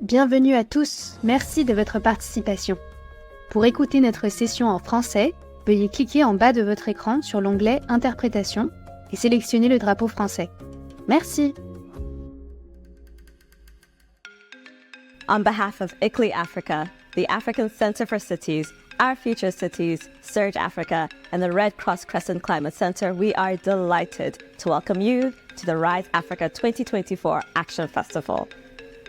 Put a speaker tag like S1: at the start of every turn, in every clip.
S1: Bienvenue à tous, merci de votre participation. Pour écouter notre session en français, veuillez cliquer en bas de votre écran sur l'onglet Interprétation et sélectionner le drapeau français. Merci.
S2: On behalf of ICLI Africa, the African Center for Cities, Our Future Cities, Surge Africa, and the Red Cross Crescent Climate Center, we are delighted to welcome you to the Rise Africa 2024 Action Festival.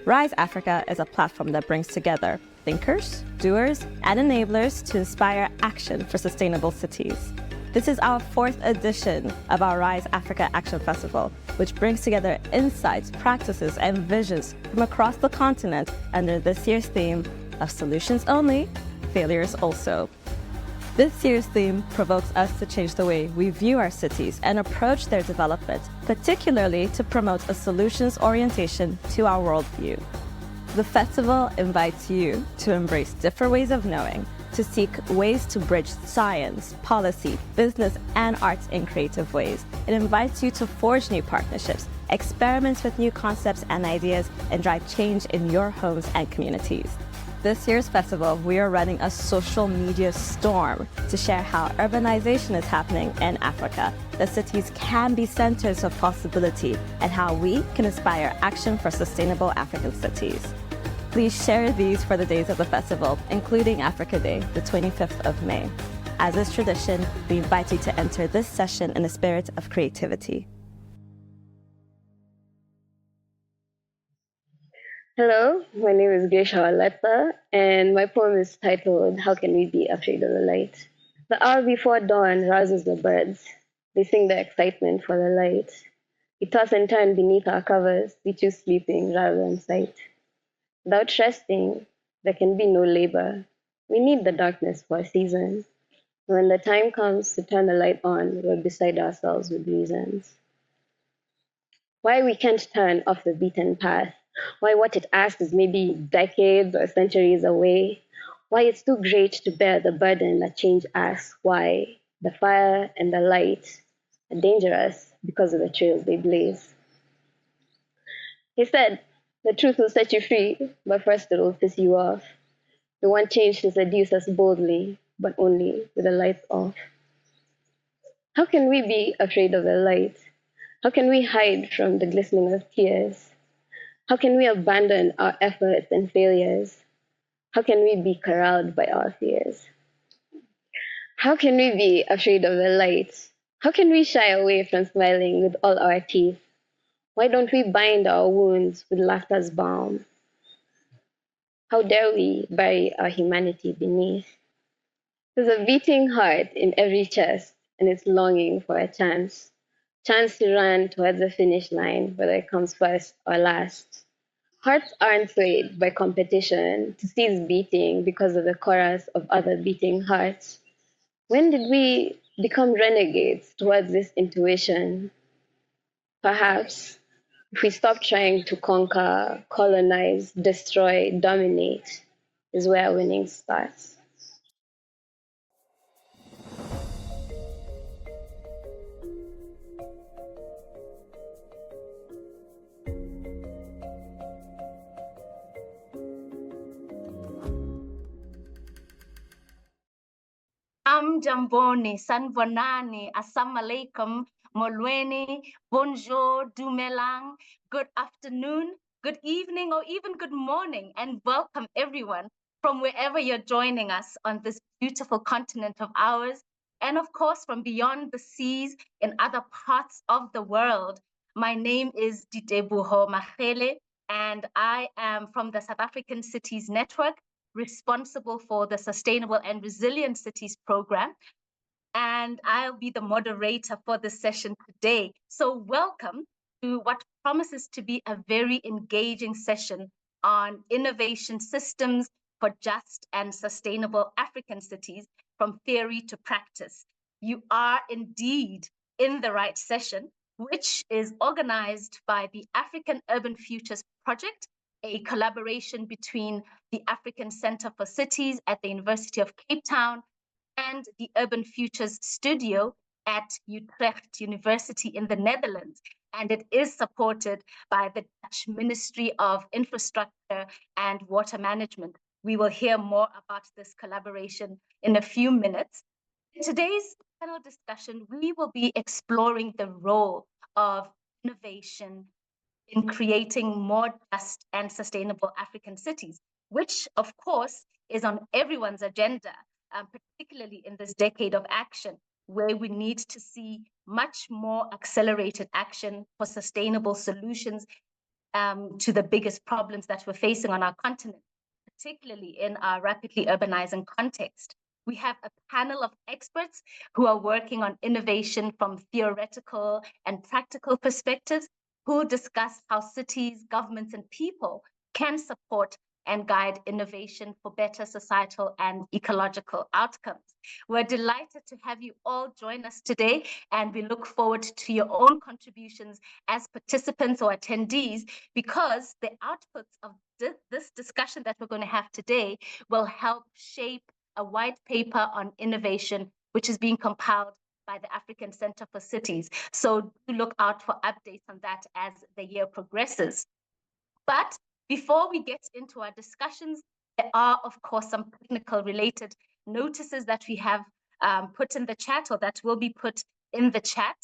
S2: Rise Africa is a platform that brings together thinkers, doers, and enablers to inspire action for sustainable cities. This is our 4th edition of our Rise Africa Action Festival, which brings together insights, practices, and visions from across the continent under this year's theme of Solutions Only, Failures Also. This year's theme provokes us to change the way we view our cities and approach their development, particularly to promote a solutions orientation to our worldview. The festival invites you to embrace different ways of knowing, to seek ways to bridge science, policy, business, and arts in creative ways. It invites you to forge new partnerships, experiment with new concepts and ideas, and drive change in your homes and communities. This year's festival, we are running a social media storm to share how urbanization is happening in Africa, that cities can be centers of possibility, and how we can inspire action for sustainable African cities. Please share these for the days of the festival, including Africa Day, the 25th of May. As is tradition, we invite you to enter this session in a spirit of creativity.
S3: Hello, my name is Gesha Aletta, and my poem is titled, How Can We Be Afraid of the Light? The hour before dawn rouses the birds. They sing their excitement for the light. We toss and turn beneath our covers. We choose sleeping rather than sight. Without resting, there can be no labor. We need the darkness for a season. When the time comes to turn the light on, we're beside ourselves with reasons. Why we can't turn off the beaten path. Why what it asks is maybe decades or centuries away. Why it's too great to bear the burden that change asks. Why the fire and the light are dangerous because of the trails they blaze. He said, the truth will set you free, but first it will piss you off. We want change to seduce us boldly, but only with the lights off. How can we be afraid of the light? How can we hide from the glistening of tears? How can we abandon our efforts and failures? How can we be corralled by our fears? How can we be afraid of the light? How can we shy away from smiling with all our teeth? Why don't we bind our wounds with laughter's balm? How dare we bury our humanity beneath? There's a beating heart in every chest, and it's longing for a chance to run towards the finish line, whether it comes first or last. Hearts aren't swayed by competition to cease beating because of the chorus of other beating hearts. When did we become renegades towards this intuition? Perhaps if we stop trying to conquer, colonize, destroy, dominate, is where winning starts.
S4: Jamboni, Sanbonani, Assalamu alaikum, Molweni, Bonjour, Dumelang, good afternoon, good evening, or even good morning, and welcome everyone from wherever you're joining us on this beautiful continent of ours, and of course from beyond the seas in other parts of the world. My name is Ditebuho Machele, and I am from the South African Cities Network, responsible for the Sustainable and Resilient Cities program, and I'll be the moderator for this session today. So welcome to what promises to be a very engaging session on innovation systems for just and sustainable African cities, from theory to practice. You are indeed in the right session, which is organized by the African Urban Futures Project, a collaboration between the African Center for Cities at the University of Cape Town and the Urban Futures Studio at Utrecht University in the Netherlands. and it is supported by the Dutch Ministry of Infrastructure and Water Management. We will hear more about this collaboration in a few minutes. In today's panel discussion, we will be exploring the role of innovation in creating more just and sustainable African cities, which, of course, is on everyone's agenda, particularly in this decade of action, where we need to see much more accelerated action for sustainable solutions to the biggest problems that we're facing on our continent, particularly in our rapidly urbanizing context. We have a panel of experts who are working on innovation from theoretical and practical perspectives, who discuss how cities, governments, and people can support and guide innovation for better societal and ecological outcomes. We're delighted to have you all join us today, and we look forward to your own contributions as participants or attendees, because the outputs of this discussion that we're going to have today will help shape a white paper on innovation, which is being compiled by the African Center for Cities. So do look out for updates on that as the year progresses. But before we get into our discussions, there are, of course, some technical related notices that we have put in the chat, or that will be put in the chat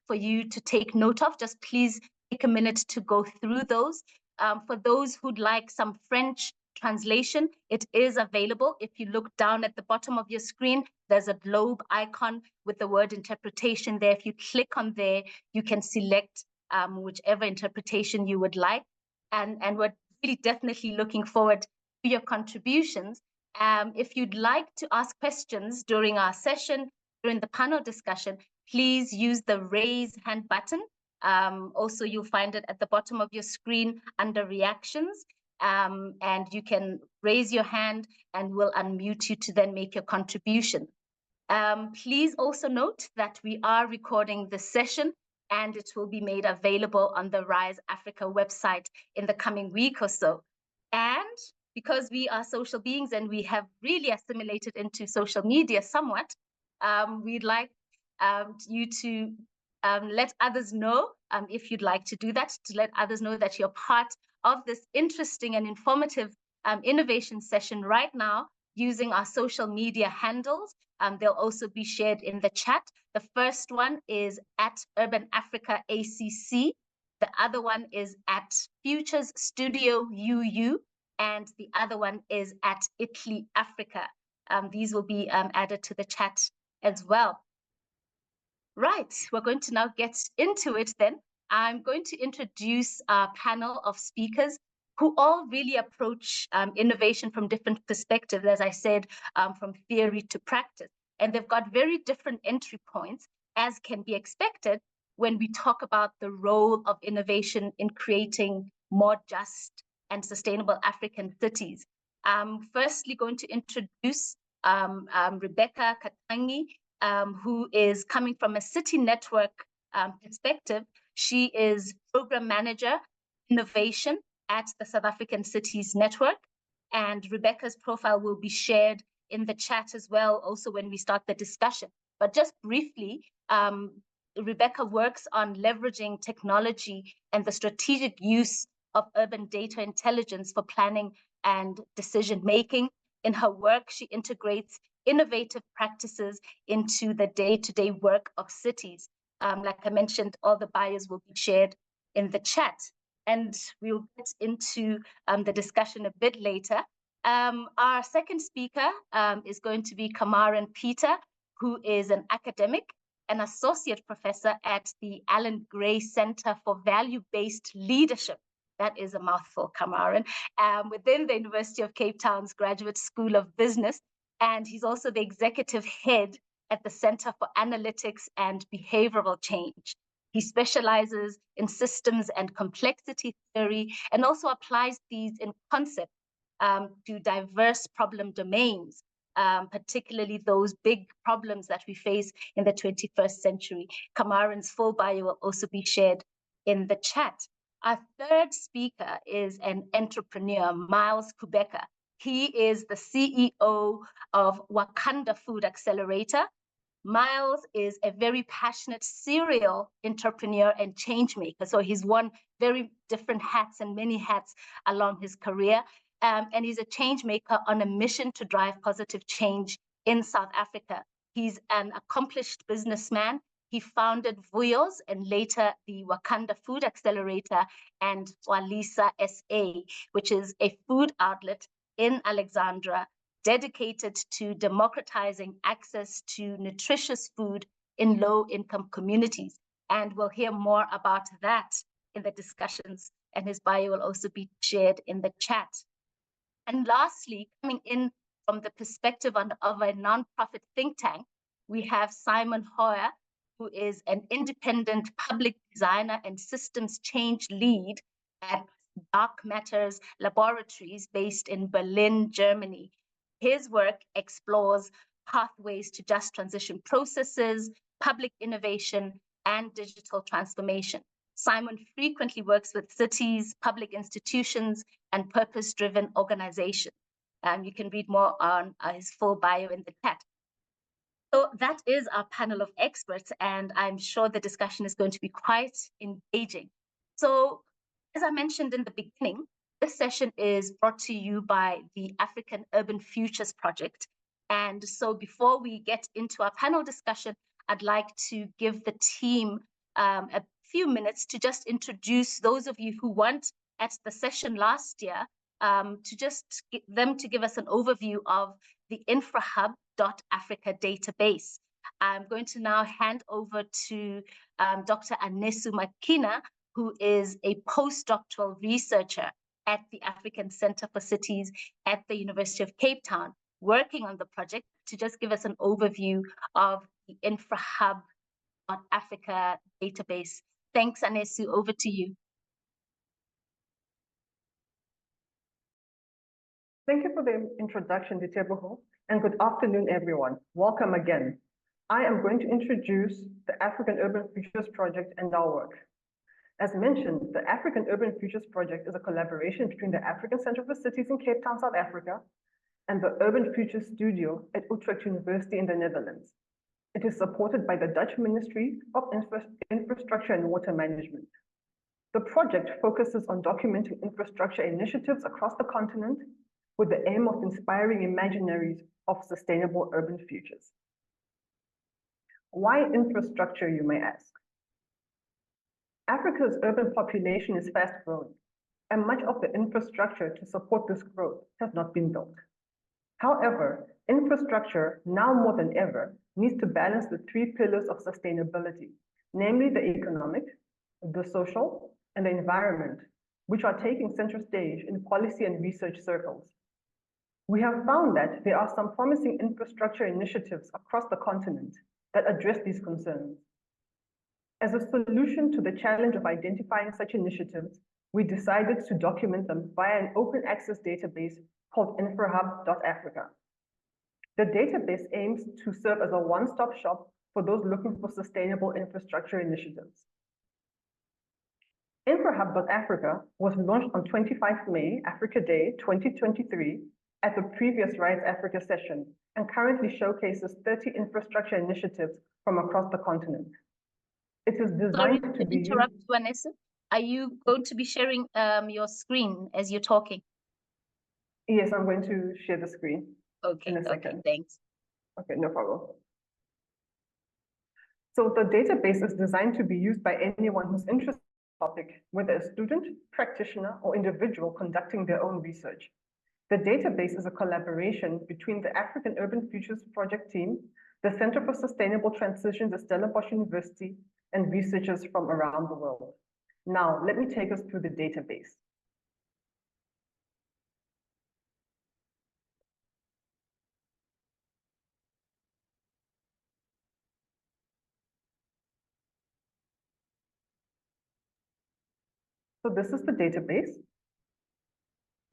S4: for you to take note of. Just please take a minute to go through those. For those who'd like some French translation, it is available. If you look down at the bottom of your screen, there's a globe icon with the word interpretation there. If you click on there, you can select whichever interpretation you would like. And we're really definitely looking forward to your contributions. If you'd like to ask questions during our session, during the panel discussion, please use the raise hand button. Also, you'll find it at the bottom of your screen under reactions. And you can raise your hand and we'll unmute you to then make your contribution. Please also note that we are recording this session, and it will be made available on the Rise Africa website in the coming week or so. And because we are social beings and we have really assimilated into social media somewhat, we'd like you to let others know, if you'd like to do that, to let others know that you're part of this interesting and informative innovation session right now using our social media handles. They'll also be shared in the chat. The first one is at Urban Africa ACC. The other one is at Futures Studio UU. And the other one is at Italy Africa. These will be added to the chat as well. Right, we're going to now get into it then. I'm going to introduce our panel of speakers who all really approach innovation from different perspectives, as I said, from theory to practice. And they've got very different entry points, as can be expected when we talk about the role of innovation in creating more just and sustainable African cities. Firstly, going to introduce Rebecca Katangi, who is coming from a city network perspective. She is program manager, innovation at the South African Cities Network. And Rebecca's profile will be shared in the chat as well, also when we start the discussion. But just briefly, Rebecca works on leveraging technology and the strategic use of urban data intelligence for planning and decision-making. In her work, she integrates innovative practices into the day-to-day work of cities. Like I mentioned, all the bios will be shared in the chat. And we'll get into the discussion a bit later. Our second speaker is going to be Kamaran Peter, who is an academic, an associate professor at the Alan Gray Center for Value-Based Leadership. That is a mouthful, Kamaran, within the University of Cape Town's Graduate School of Business. And he's also the executive head at the Center for Analytics and Behavioral Change. He specializes in systems and complexity theory and also applies these in concept to diverse problem domains, particularly those big problems that we face in the 21st century. Kamaran's full bio will also be shared in the chat. Our third speaker is an entrepreneur, Miles Kubeka. He is the CEO of Wakanda Food Accelerator. Miles is a very passionate serial entrepreneur and change maker. So he's worn very different hats and many hats along his career. And he's a change maker on a mission to drive positive change in South Africa. He's an accomplished businessman. He founded Vuyos and later the Wakanda Food Accelerator and Walisa SA, which is a food outlet in Alexandra dedicated to democratizing access to nutritious food in low-income communities. And we'll hear more about that in the discussions, and his bio will also be shared in the chat. And lastly, coming in from the perspective of a nonprofit think tank, we have Simon Hoyer, who is an independent public designer and systems change lead at Dark Matters Laboratories based in Berlin, Germany. His work explores pathways to just transition processes, public innovation, and digital transformation. Simon frequently works with cities, public institutions, and purpose-driven organizations. You can read more on his full bio in the chat. So that is our panel of experts, and I'm sure the discussion is going to be quite engaging. So as I mentioned in the beginning, this session is brought to you by the African Urban Futures Project. And so before we get into our panel discussion, I'd like to give the team a few minutes to just introduce those of you who weren't at the session last year, to just get them to give us an overview of the InfraHub.Africa database. I'm going to now hand over to Dr. Anesu Makina, who is a postdoctoral researcher at the African Center for Cities at the University of Cape Town, working on the project, to just give us an overview of the InfraHub.Africa database. Thanks, Anesu. Over to you.
S5: Thank you for the introduction, Diteboho, and good afternoon, everyone. Welcome again. I am going to introduce the African Urban Futures Project and our work. As mentioned, the African Urban Futures Project is a collaboration between the African Center for Cities in Cape Town, South Africa, and the Urban Futures Studio at Utrecht University in the Netherlands. It is supported by the Dutch Ministry of Infrastructure and Water Management. The project focuses on documenting infrastructure initiatives across the continent with the aim of inspiring imaginaries of sustainable urban futures. Why infrastructure, you may ask? Africa's urban population is fast growing, and much of the infrastructure to support this growth has not been built. However, infrastructure, now more than ever, needs to balance the three pillars of sustainability, namely the economic, the social, and the environment, which are taking center stage in policy and research circles. We have found that there are some promising infrastructure initiatives across the continent that address these concerns. As a solution to the challenge of identifying such initiatives, we decided to document them via an open access database called InfraHub.Africa. The database aims to serve as a one-stop shop for those looking for sustainable infrastructure initiatives. InfraHub.Africa was launched on 25 May, Africa Day 2023, at the previous Rise Africa session, and currently showcases 30 infrastructure initiatives from across the continent. It is designed to be
S4: interrupt, Vanessa. Are you going to be sharing your screen as you're talking?
S5: Yes, I'm going to share the screen.
S4: Okay,
S5: in a second.
S4: Okay, thanks.
S5: Okay, no problem. So the database is designed to be used by anyone who's interested in the topic, whether a student, practitioner, or individual conducting their own research. The database is a collaboration between the African Urban Futures Project team, the Center for Sustainable Transitions at Stellenbosch University, and researchers from around the world. Now, let me take us through the database. So this is the database.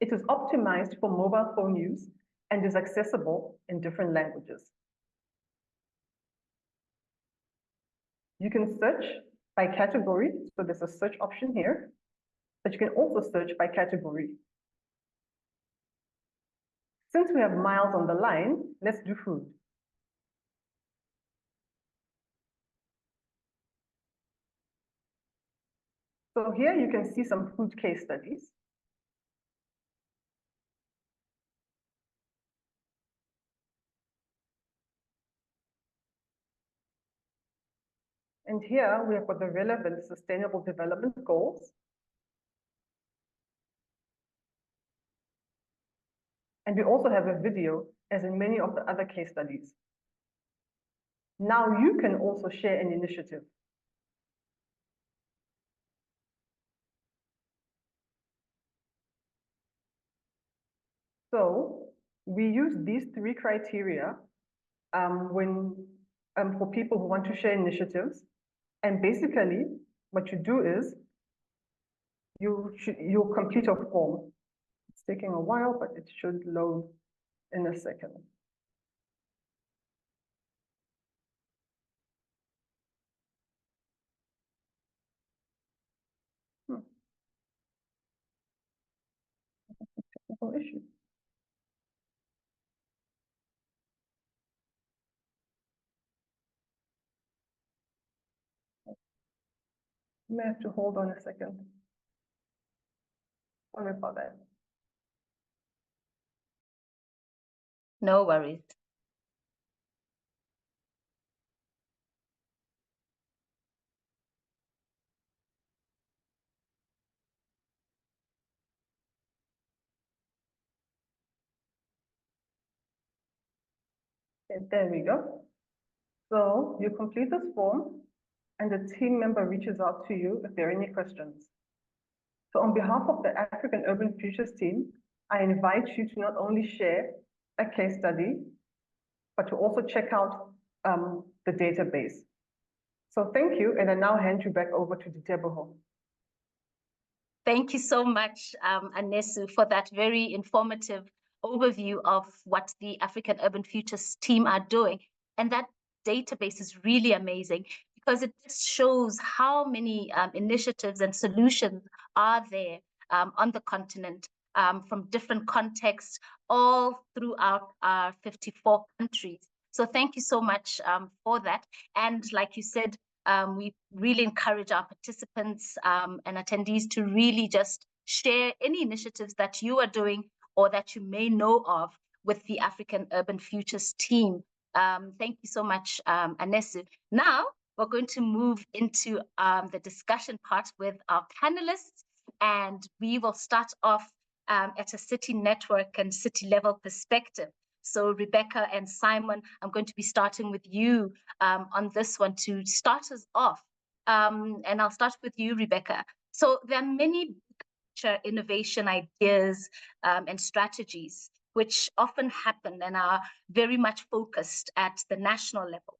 S5: It is optimized for mobile phone use and is accessible in different languages. You can search by category, so there's a search option here, but you can also search by category. Since we have Miles on the line, let's do food. So here you can see some food case studies. And here we have got the relevant sustainable development goals. And we also have a video, as in many of the other case studies. Now you can also share an initiative. So we use these three criteria for people who want to share initiatives. And basically, what you do is you'll complete a form. It's taking a while, but it should load in a second. Technical issue. You may have to hold on a second. Sorry about that.
S4: No worries.
S5: Okay, there we go. So you complete this form and the team member reaches out to you if there are any questions. So on behalf of the African Urban Futures team, I invite you to not only share a case study, but to also check out the database. So thank you, and I now hand you back over to Diteboho.
S4: Thank you so much, Anesu, for that very informative overview of what the African Urban Futures team are doing. And that database is really amazing because it just shows how many initiatives and solutions are there on the continent from different contexts all throughout our 54 countries. So thank you so much for that. And like you said, we really encourage our participants and attendees to really just share any initiatives that you are doing or that you may know of with the African Urban Futures team. Thank you so much, Anesu. Now, we're going to move into the discussion part with our panelists, and we will start off at a city network and city level perspective. So Rebecca and Simon, I'm going to be starting with you on this one to start us off. And I'll start with you, Rebecca. So there are many innovation ideas and strategies which often happen and are very much focused at the national level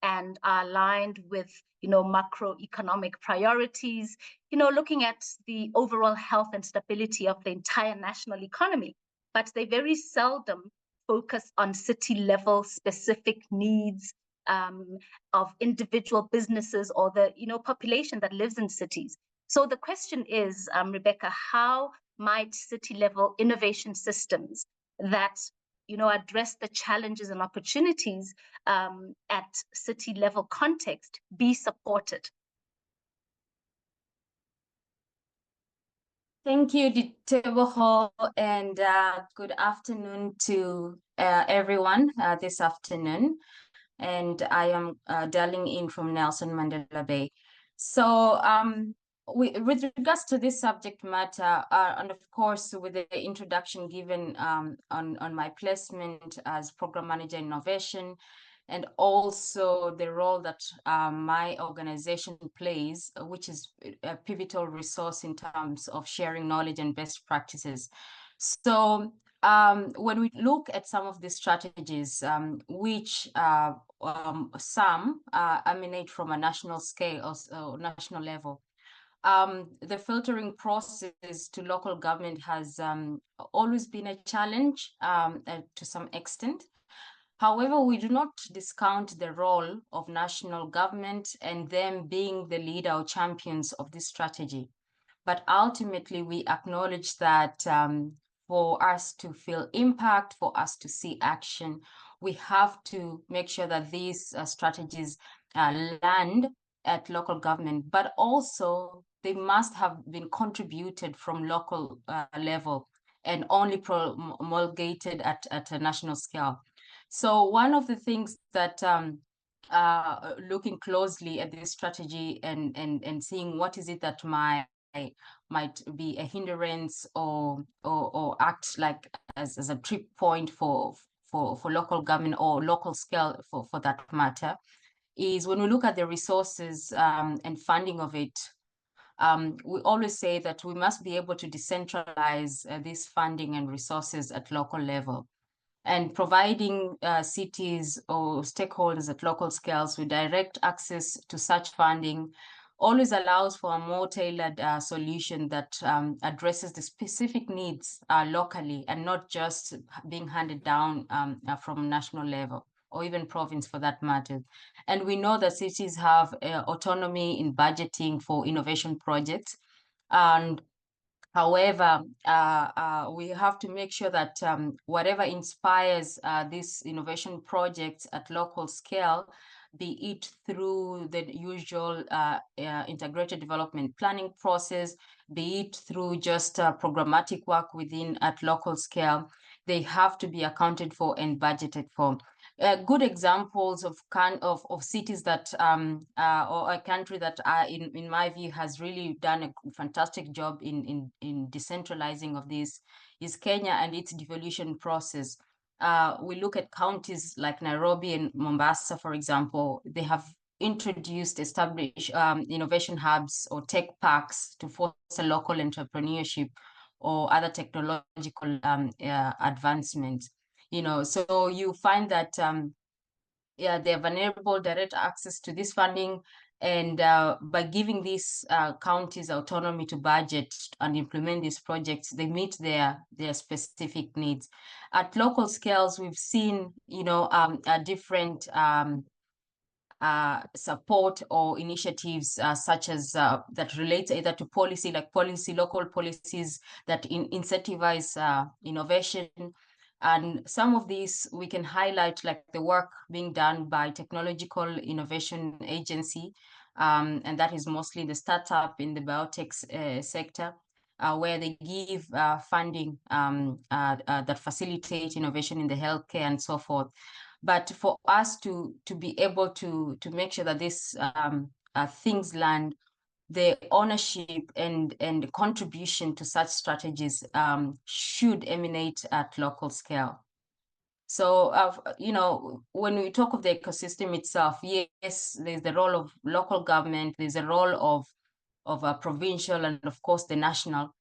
S4: and are aligned with, macroeconomic priorities, looking at the overall health and stability of the entire national economy. But they very seldom focus on city level specific needs of individual businesses or the population that lives in cities. So the question is, Rebecca, how might city level innovation systems that address the challenges and opportunities at city level context be supported?
S6: Thank you, Diteboho, and good afternoon to everyone this afternoon. And I am dialing in from Nelson Mandela Bay. So with regards to this subject matter, and of course, with the introduction given on my placement as Program Manager Innovation, and also the role that my organization plays, which is a pivotal resource in terms of sharing knowledge and best practices. So when we look at some of these strategies, which some emanate from a national scale or national level, the filtering process to local government has always been a challenge to some extent. However, we do not discount the role of national government and them being the leader or champions of this strategy. But ultimately, we acknowledge that for us to feel impact, for us to see action, we have to make sure that these strategies land at local government, but also they must have been contributed from local level and only promulgated at a national scale. So one of the things that looking closely at this strategy and seeing what is it that might be a hindrance or act like as a trip point for local government or local scale for that matter, is when we look at the resources and funding of it. We always say that we must be able to decentralize this funding and resources at local level, and providing cities or stakeholders at local scales with direct access to such funding always allows for a more tailored solution that addresses the specific needs locally and not just being handed down from national level or even province for that matter. And we know that cities have autonomy in budgeting for innovation projects. And however, we have to make sure that whatever inspires these innovation projects at local scale, be it through the usual integrated development planning process, be it through just programmatic work within at local scale, they have to be accounted for and budgeted for. Good examples of cities that or a country that in my view has really done a fantastic job in decentralizing of this is Kenya and its devolution process. We look at counties like Nairobi and Mombasa, for example. They have established innovation hubs or tech parks to foster local entrepreneurship or other technological advancements. So you find that yeah, they have enabled direct access to this funding, and by giving these counties autonomy to budget and implement these projects, they meet their specific needs. At local scales, we've seen different support or initiatives such as that relate either to policy, like local policies that incentivize innovation. And some of these we can highlight, like the work being done by Technological Innovation Agency, and that is mostly the startup in the biotech sector, where they give funding that facilitate innovation in the healthcare and so forth. But for us to be able to make sure that these things land, the ownership and contribution to such strategies should emanate at local scale. So, when we talk of the ecosystem itself, yes, there's the role of local government, there's a role of a provincial, and of course the national.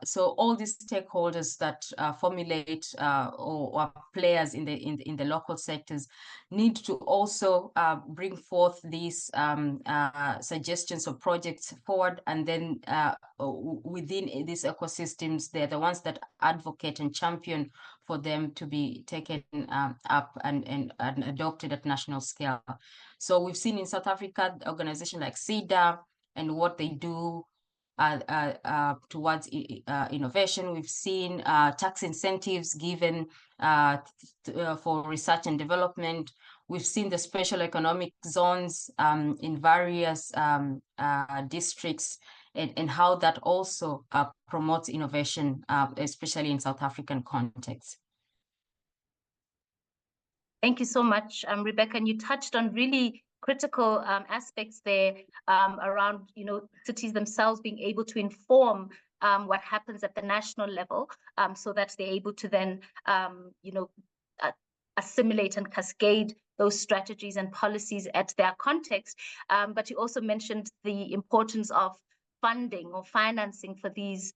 S6: So all these stakeholders that formulate or are players in the local sectors need to also bring forth these suggestions of projects forward, and then within these ecosystems, they're the ones that advocate and champion for them to be taken up and adopted at national scale. So we've seen in South Africa, organizations like CEDA and what they do towards innovation. We've seen tax incentives given for research and development. We've seen the special economic zones in various districts, and how that also promotes innovation, especially in South African context.
S4: Thank you so much, Rebecca. And you touched on really critical aspects there around, cities themselves being able to inform what happens at the national level, so that they're able to then, assimilate and cascade those strategies and policies at their context. But you also mentioned the importance of funding or financing for these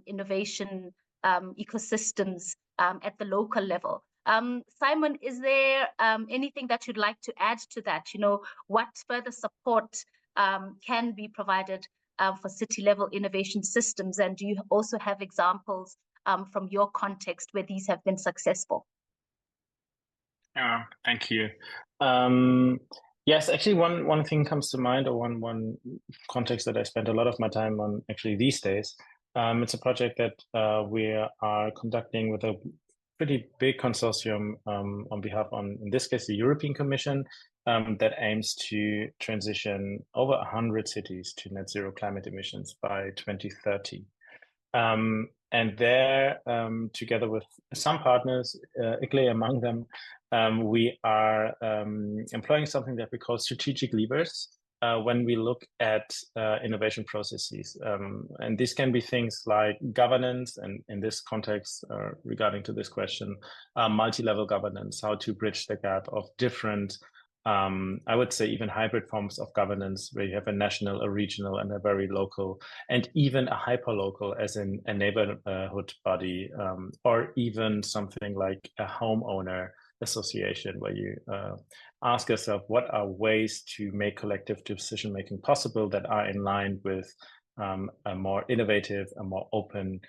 S4: innovation ecosystems at the local level. Simon, is there anything that you'd like to add to that? What further support can be provided for city-level innovation systems? And do you also have examples from your context where these have been successful?
S7: Thank you. Yes, actually, one thing comes to mind, or one context that I spend a lot of my time on actually these days. It's a project that we are conducting with a pretty big consortium on behalf in this case, the European Commission, that aims to transition over 100 cities to net zero climate emissions by 2030. And there, together with some partners, ICLEI among them, we are employing something that we call strategic levers when we look at innovation processes. And this can be things like governance, and in this context, regarding to this question, multi-level governance, how to bridge the gap of different I would say even hybrid forms of governance where you have a national, a regional, and a very local, and even a hyper-local as in a neighborhood body, or even something like a homeowner association where you ask yourself what are ways to make collective decision-making possible that are in line with a more innovative, a more open,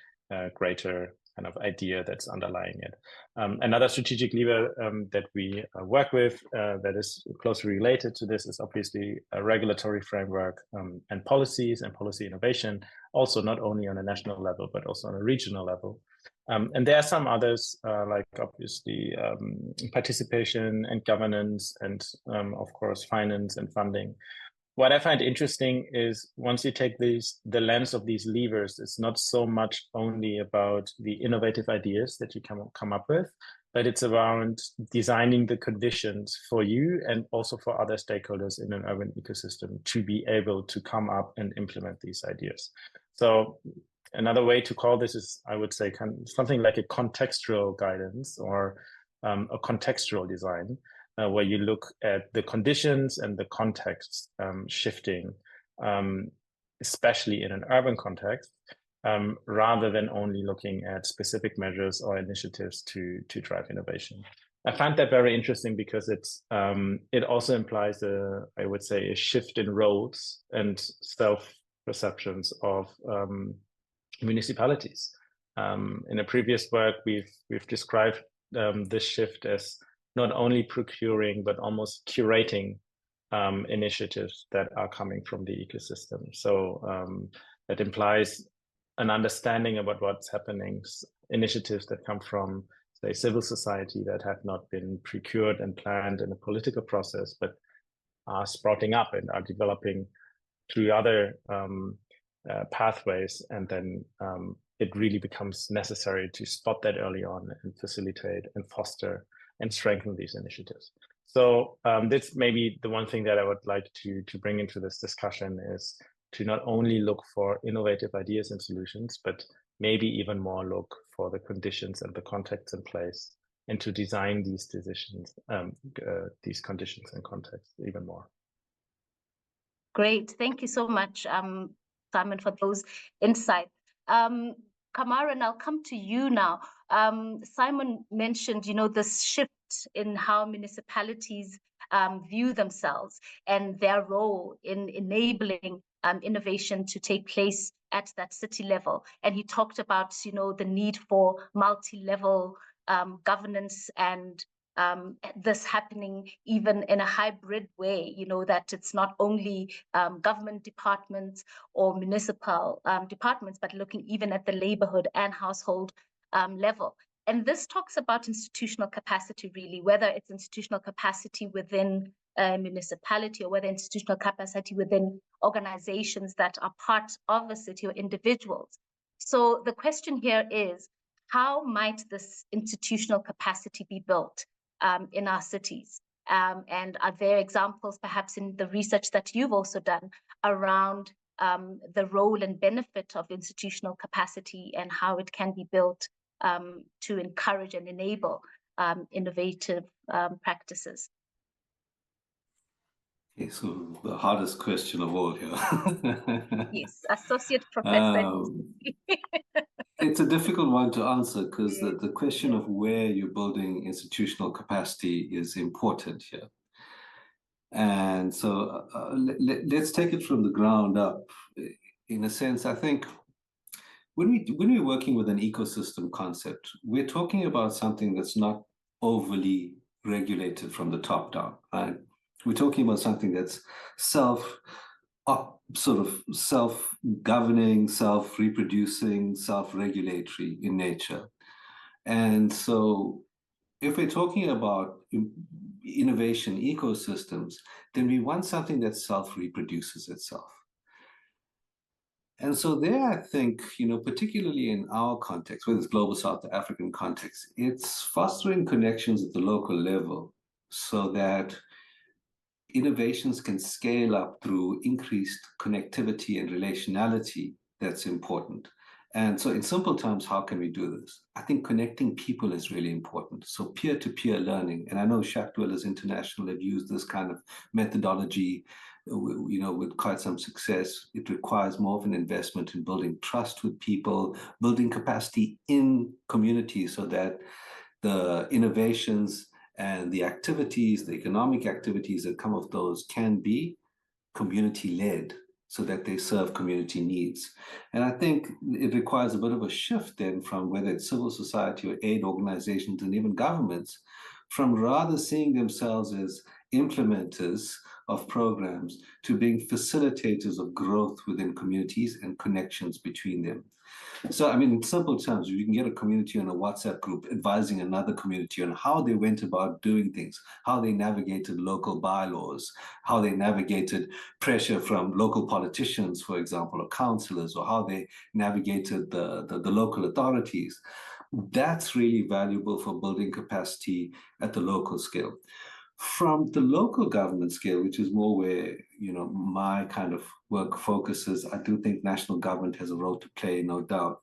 S7: greater kind of idea that's underlying it. Another strategic lever that we work with that is closely related to this is obviously a regulatory framework and policies and policy innovation, also not only on a national level, but also on a regional level. And there are some others, like obviously participation and governance and of course, finance and funding. What I find interesting is once you take the lens of these levers, it's not so much only about the innovative ideas that you can come up with, but it's around designing the conditions for you and also for other stakeholders in an urban ecosystem to be able to come up and implement these ideas. So another way to call this is, I would say, something like a contextual guidance or a contextual design. Where you look at the conditions and the context shifting, especially in an urban context, rather than only looking at specific measures or initiatives to drive innovation. I find that very interesting because it also implies I would say, a shift in roles and self-perceptions of municipalities. In a previous work, we've described this shift as not only procuring, but almost curating initiatives that are coming from the ecosystem. So that implies an understanding about what's happening, initiatives that come from, say, civil society that have not been procured and planned in a political process, but are sprouting up and are developing through other pathways. And then it really becomes necessary to spot that early on and facilitate and foster and strengthen these initiatives. So that's maybe the one thing that I would like to bring into this discussion is to not only look for innovative ideas and solutions, but maybe even more look for the conditions and the contexts in place and to design these decisions, these conditions and contexts even more.
S4: Great. Thank you so much, Simon, for those insights. Kamaran, I'll come to you now. Simon mentioned, this shift in how municipalities view themselves and their role in enabling innovation to take place at that city level. And he talked about, the need for multi-level governance and this happening even in a hybrid way, that it's not only government departments or municipal departments, but looking even at the neighborhood and household level. And this talks about institutional capacity, really, whether it's institutional capacity within a municipality or whether institutional capacity within organizations that are part of a city or individuals. So the question here is, how might this institutional capacity be built in our cities? And are there examples, perhaps in the research that you've also done, around the role and benefit of institutional capacity and how it can be built to encourage and enable innovative practices?
S8: Okay, so the hardest question of all here.
S4: Yes, Associate Professor.
S8: It's a difficult one to answer because the question of where you're building institutional capacity is important here. And so let's take it from the ground up. In a sense, I think when we're working with an ecosystem concept, we're talking about something that's not overly regulated from the top down, right? We're talking about something that's self-governing, self-reproducing, self-regulatory in nature. And so if we're talking about innovation ecosystems, then we want something that self-reproduces itself. And so there, I think, particularly in our context, whether it's global South African context, it's fostering connections at the local level so that innovations can scale up through increased connectivity and relationality that's important. And so in simple terms, how can we do this? I think connecting people is really important. So peer-to-peer learning, and I know Shack Dwellers International have used this kind of methodology, with quite some success. It requires more of an investment in building trust with people, building capacity in communities so that the innovations and the activities, the economic activities that come of those can be community-led so that they serve community needs. And I think it requires a bit of a shift then from whether it's civil society or aid organizations and even governments, from rather seeing themselves as implementers of programs to being facilitators of growth within communities and connections between them. So, I mean, in simple terms, you can get a community on a WhatsApp group advising another community on how they went about doing things, how they navigated local bylaws, how they navigated pressure from local politicians, for example, or councillors, or how they navigated the local authorities. That's really valuable for building capacity at the local scale. From the local government scale, which is more where my kind of work focuses, I do think national government has a role to play, no doubt.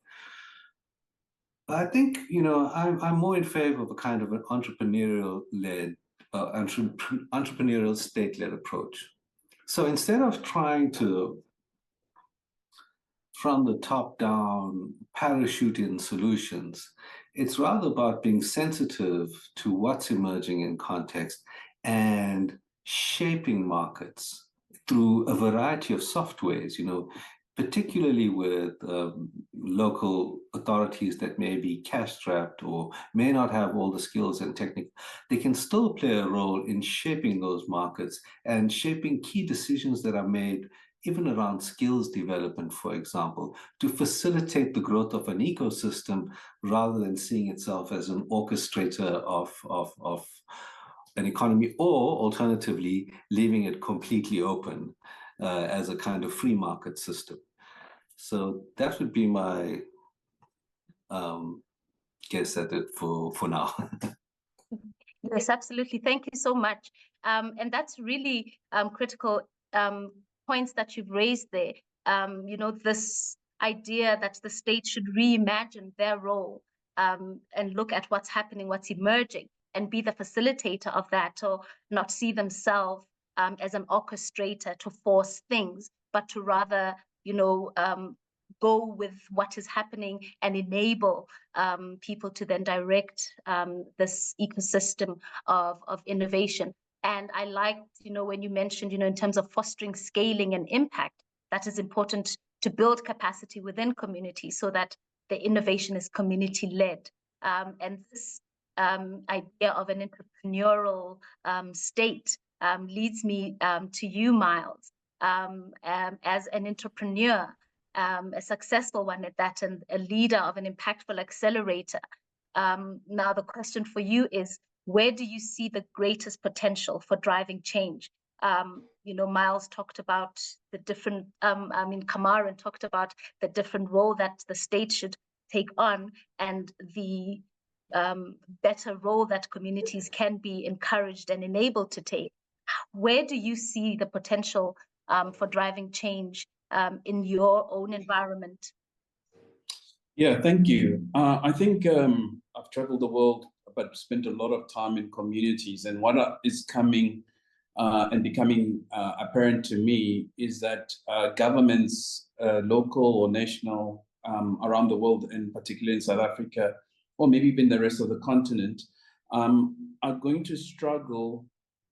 S8: I think I'm more in favor of a kind of an entrepreneurial-led, entrepreneurial state-led approach. So instead of trying to, from the top down, parachute in solutions, it's rather about being sensitive to what's emerging in context and shaping markets through a variety of soft ways, particularly with local authorities that may be cash-strapped or may not have all the skills and technique. They can still play a role in shaping those markets and shaping key decisions that are made even around skills development, for example, to facilitate the growth of an ecosystem rather than seeing itself as an orchestrator of an economy, or alternatively, leaving it completely open as a kind of free market system. So that would be my guess at it for now.
S4: Yes, absolutely. Thank you so much. And that's really critical points that you've raised there. This idea that the state should reimagine their role and look at what's happening, what's emerging, and be the facilitator of that, or not see themselves as an orchestrator to force things, but to rather, go with what is happening and enable people to then direct this ecosystem of innovation. And I liked, when you mentioned, in terms of fostering scaling and impact, that is important to build capacity within communities so that the innovation is community-led. And this idea of an entrepreneurial state leads me to you, Miles, as an entrepreneur, a successful one at that, and a leader of an impactful accelerator. Now, the question for you is, where do you see the greatest potential for driving change? Miles talked about the different, Kamaran talked about the different role that the state should take on, and the better role that communities can be encouraged and enabled to take. Where do you see the potential for driving change in your own environment?
S9: Yeah, thank you. I think I've traveled the world, but spent a lot of time in communities. And what is coming and becoming apparent to me is that governments, local or national, around the world, and particularly in South Africa, or maybe even the rest of the continent, are going to struggle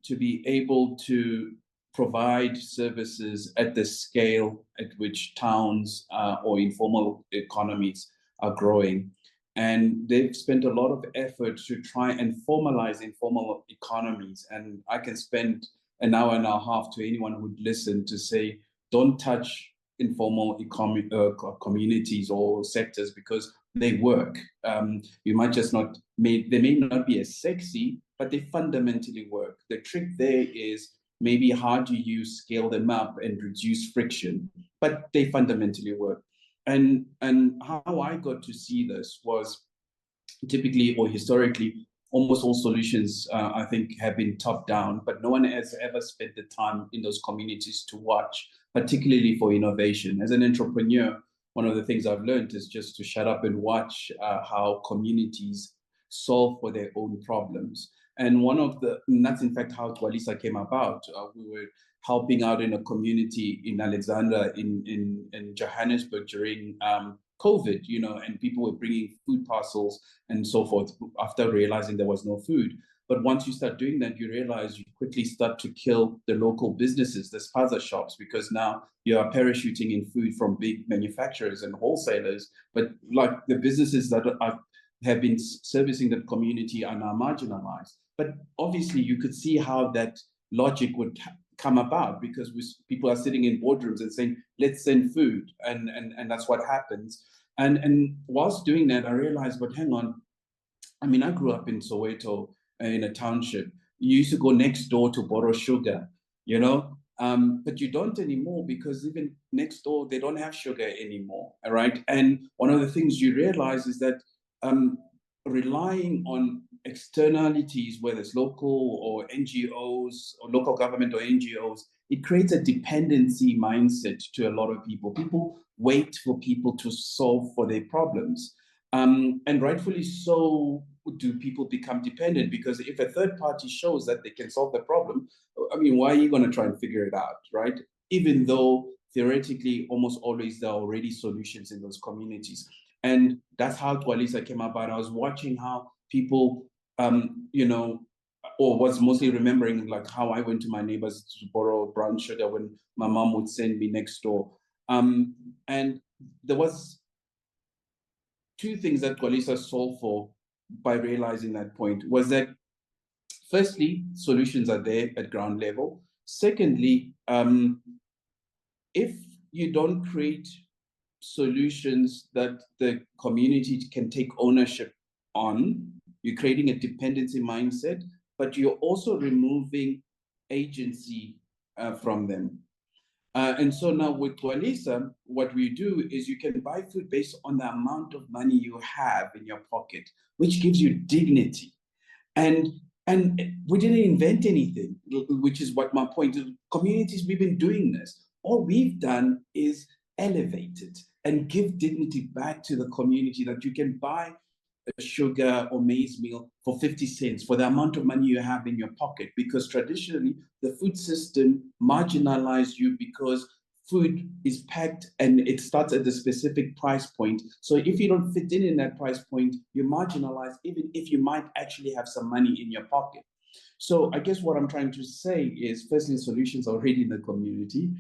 S9: to be able to provide services at the scale at which towns or informal economies are growing. And they've spent a lot of effort to try and formalize informal economies. And I can spend an hour and a half to anyone who'd listen to say, don't touch informal communities or sectors, because they work. You might just not, they may not be as sexy, but they fundamentally work. The trick there is maybe how do you scale them up and reduce friction, but they fundamentally work. And how I got to see this was typically or historically, almost all solutions, I think, have been top down, but no one has ever spent the time in those communities to watch, particularly for innovation. As an entrepreneur, one of the things I've learned is just to shut up and watch how communities solve for their own problems. And that's in fact how Dwalisa came about. We were helping out in a community in Alexandra, in Johannesburg during COVID, and people were bringing food parcels and so forth after realizing there was no food. But once you start doing that, you realize you quickly start to kill the local businesses, the spaza shops, because now you are parachuting in food from big manufacturers and wholesalers. But like the businesses that have been servicing that community are now marginalized. But obviously you could see how that logic would come about, because people are sitting in boardrooms and saying, let's send food. And that's what happens. And whilst doing that, I realized, but hang on, I mean, I grew up in Soweto in a township. You used to go next door to borrow sugar, but you don't anymore, because even next door, they don't have sugar anymore, all right? And one of the things you realize is that relying on externalities, whether it's local or NGOs or local government or NGOs, it creates a dependency mindset to a lot of people. People wait for people to solve for their problems. And rightfully so do people become dependent, because if a third party shows that they can solve the problem, I mean, why are you going to try and figure it out, right? Even though theoretically, almost always there are already solutions in those communities. And that's how Dwalisa came about. I was watching how people, or was mostly remembering like how I went to my neighbors to borrow brown sugar when my mom would send me next door. And there was two things that Dwalisa solved for by realizing that point was that, firstly, solutions are there at ground level. Secondly, if you don't create solutions that the community can take ownership on, you're creating a dependency mindset, but you're also removing agency from them. And so now with Dwalisa, what we do is you can buy food based on the amount of money you have in your pocket, which gives you dignity. And we didn't invent anything, which is what my point is. Communities, we've been doing this. All we've done is elevate it and give dignity back to the community, that you can buy a sugar or maize meal for 50 cents for the amount of money you have in your pocket. Because traditionally, the food system marginalized you because food is packed and it starts at a specific price point. So if you don't fit in that price point, you're marginalized, even if you might actually have some money in your pocket. So I guess what I'm trying to say is, firstly, solutions are already in the community.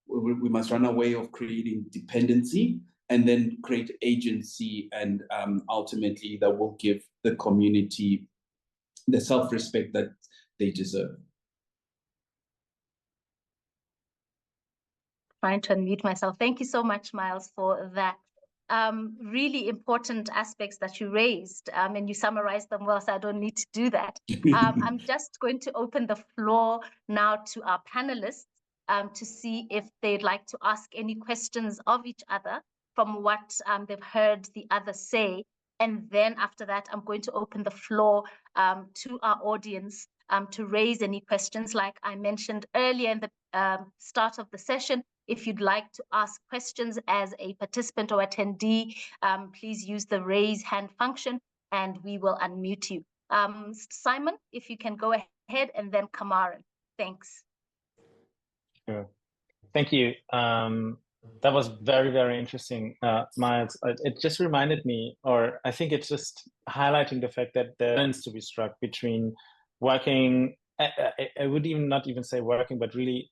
S9: We must run away of creating dependency, and then create agency, and ultimately that will give the community the self-respect that they deserve.
S4: Trying to unmute myself. Thank you so much, Miles, for that. Really important aspects that you raised, and you summarized them well, so I don't need to do that. I'm just going to open the floor now to our panelists to see if they'd like to ask any questions of each other from what they've heard the other say. And then after that, I'm going to open the floor to our audience to raise any questions. Like I mentioned earlier in the start of the session, if you'd like to ask questions as a participant or attendee, please use the raise hand function and we will unmute you. Simon, if you can go ahead, and then Kamaran. Thanks.
S7: Sure. Thank you. That was very, very interesting, Miles. It just reminded me, or I think it's just highlighting the fact that there needs to be struck between working, I would not even say working, but really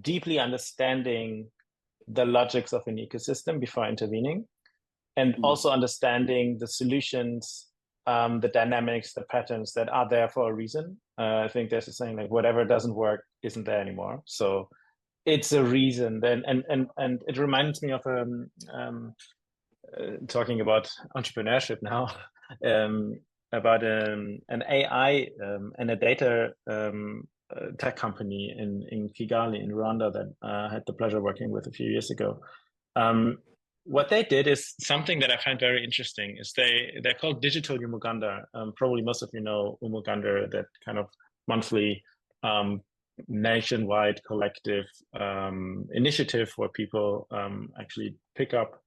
S7: deeply understanding the logics of an ecosystem before intervening, and also understanding the solutions, the dynamics, the patterns that are there for a reason. I think there's a saying like, whatever doesn't work isn't there anymore. So it's a reason. Then and it reminds me of talking about entrepreneurship now, about an AI and a data tech company in Kigali in Rwanda that I had the pleasure of working with a few years ago. What they did is something that I find very interesting. Is they're called Digital Umuganda. Probably most of you know Umuganda, that kind of monthly nationwide collective initiative where people actually pick up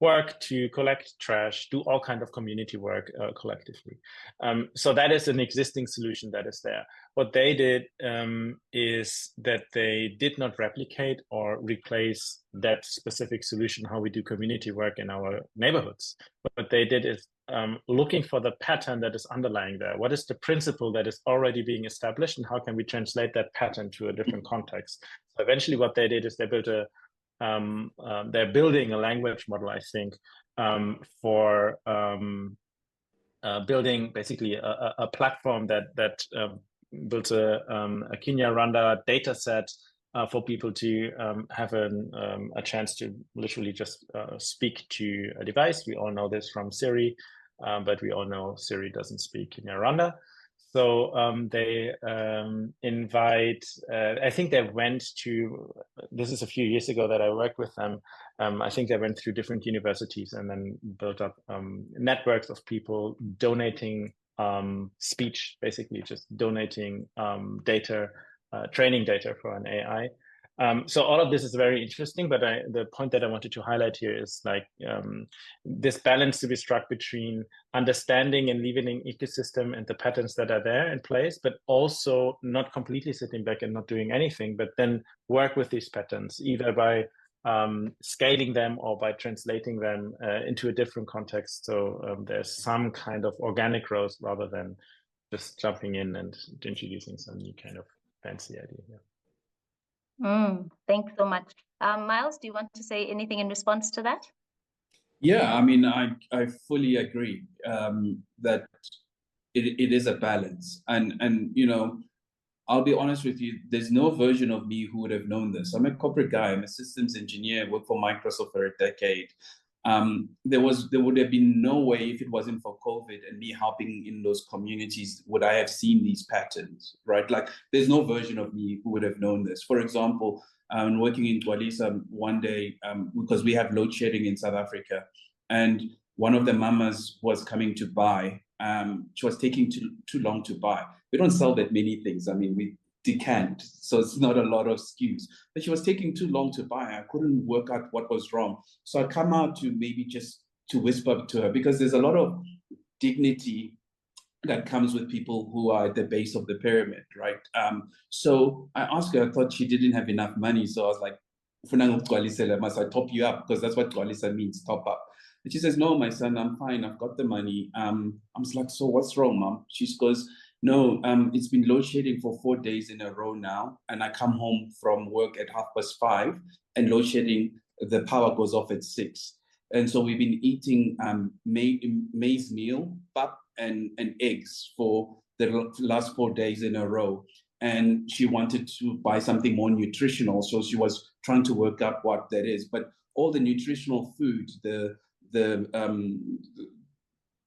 S7: work to collect trash, do all kind of community work collectively. So that is an existing solution that is there. What they did is that they did not replicate or replace that specific solution, how we do community work in our neighborhoods. What they did is looking for the pattern that is underlying there. What is the principle that is already being established, and how can we translate that pattern to a different context? So eventually what they did is they built they're building a language model, I think, for building basically a platform that built a Kinyarwanda data set for people to have a chance to literally just speak to a device. We all know this from Siri, but we all know Siri doesn't speak Kinyarwanda. So they invite, I think they went to, this is a few years ago that I worked with them. I think they went through different universities and then built up networks of people donating speech, basically just donating data, training data for an AI. So all of this is very interesting, but the point that I wanted to highlight here is like this balance to be struck between understanding and leaving an ecosystem and the patterns that are there in place, but also not completely sitting back and not doing anything, but then work with these patterns, either by scaling them or by translating them into a different context. So there's some kind of organic growth rather than just jumping in and introducing some new kind of fancy idea. Yeah.
S4: Thanks so much. Miles, do you want to say anything in response to that?
S9: Yeah, I mean, I fully agree that it is a balance. And you know, I'll be honest with you, there's no version of me who would have known this. I'm a corporate guy, I'm a systems engineer, worked for Microsoft for a decade. There would have been no way, if it wasn't for COVID and me helping in those communities, would I have seen these patterns, right? Like, there's no version of me who would have known this. For example, working in Twalisa one day, because we have load shedding in South Africa, and one of the mamas was coming to buy. She was taking too long to buy. We don't sell that many things. I mean, we decant, so it's not a lot of SKUs. But she was taking too long to buy. I couldn't work out what was wrong. So I come out to maybe just to whisper to her, because there's a lot of dignity that comes with people who are at the base of the pyramid, right? So I asked her, I thought she didn't have enough money. So I was like, must I top you up? Because that's what Twalisa means, top up. And she says, no, my son, I'm fine. I've got the money. I'm like, so what's wrong, Mom? She goes, no, it's been load shedding for 4 days in a row now. And I come home from work at 5:30 and load shedding, the power goes off at 6. And so we've been eating maize meal, pap, and eggs for the last 4 days in a row. And she wanted to buy something more nutritional. So she was trying to work out what that is. But all the nutritional food, the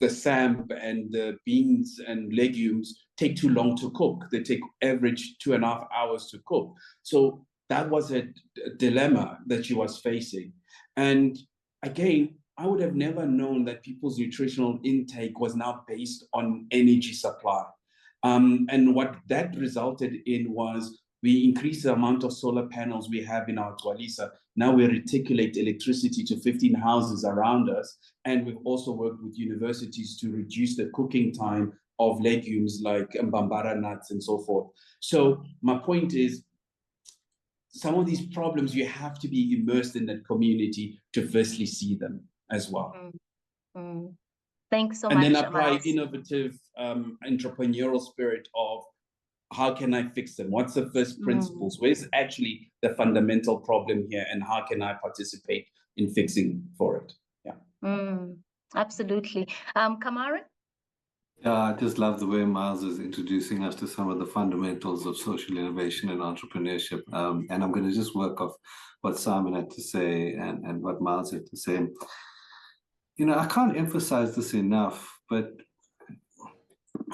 S9: samp and the beans and legumes take too long to cook. They take average 2.5 hours to cook. So that was a dilemma that she was facing. And again, I would have never known that people's nutritional intake was now based on energy supply. And what that resulted in was we increased the amount of solar panels we have in our Twalisa. Now we reticulate electricity to 15 houses around us. And we've also worked with universities to reduce the cooking time of legumes like mbambara nuts and so forth. So my point is, some of these problems, you have to be immersed in that community to firstly see them as well.
S4: Thanks so
S9: and
S4: much.
S9: And then apply
S4: Miles.
S9: innovative entrepreneurial spirit of, how can I fix them? What's the first principles? Where's actually the fundamental problem here? And how can I participate in fixing for it? Yeah.
S4: Absolutely. Kamara?
S8: Yeah, I just love the way Miles is introducing us to some of the fundamentals of social innovation and entrepreneurship. And I'm going to just work off what Simon had to say and what Miles had to say. I can't emphasize this enough, but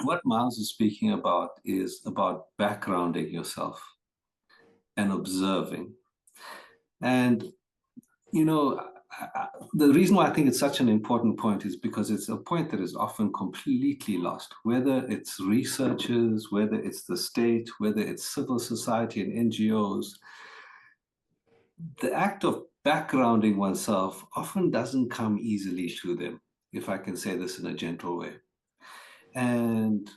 S8: what Miles is speaking about is about backgrounding yourself and observing. And, the reason why I think it's such an important point is because it's a point that is often completely lost, whether it's researchers, whether it's the state, whether it's civil society and NGOs. The act of backgrounding oneself often doesn't come easily to them, if I can say this in a gentle way. And,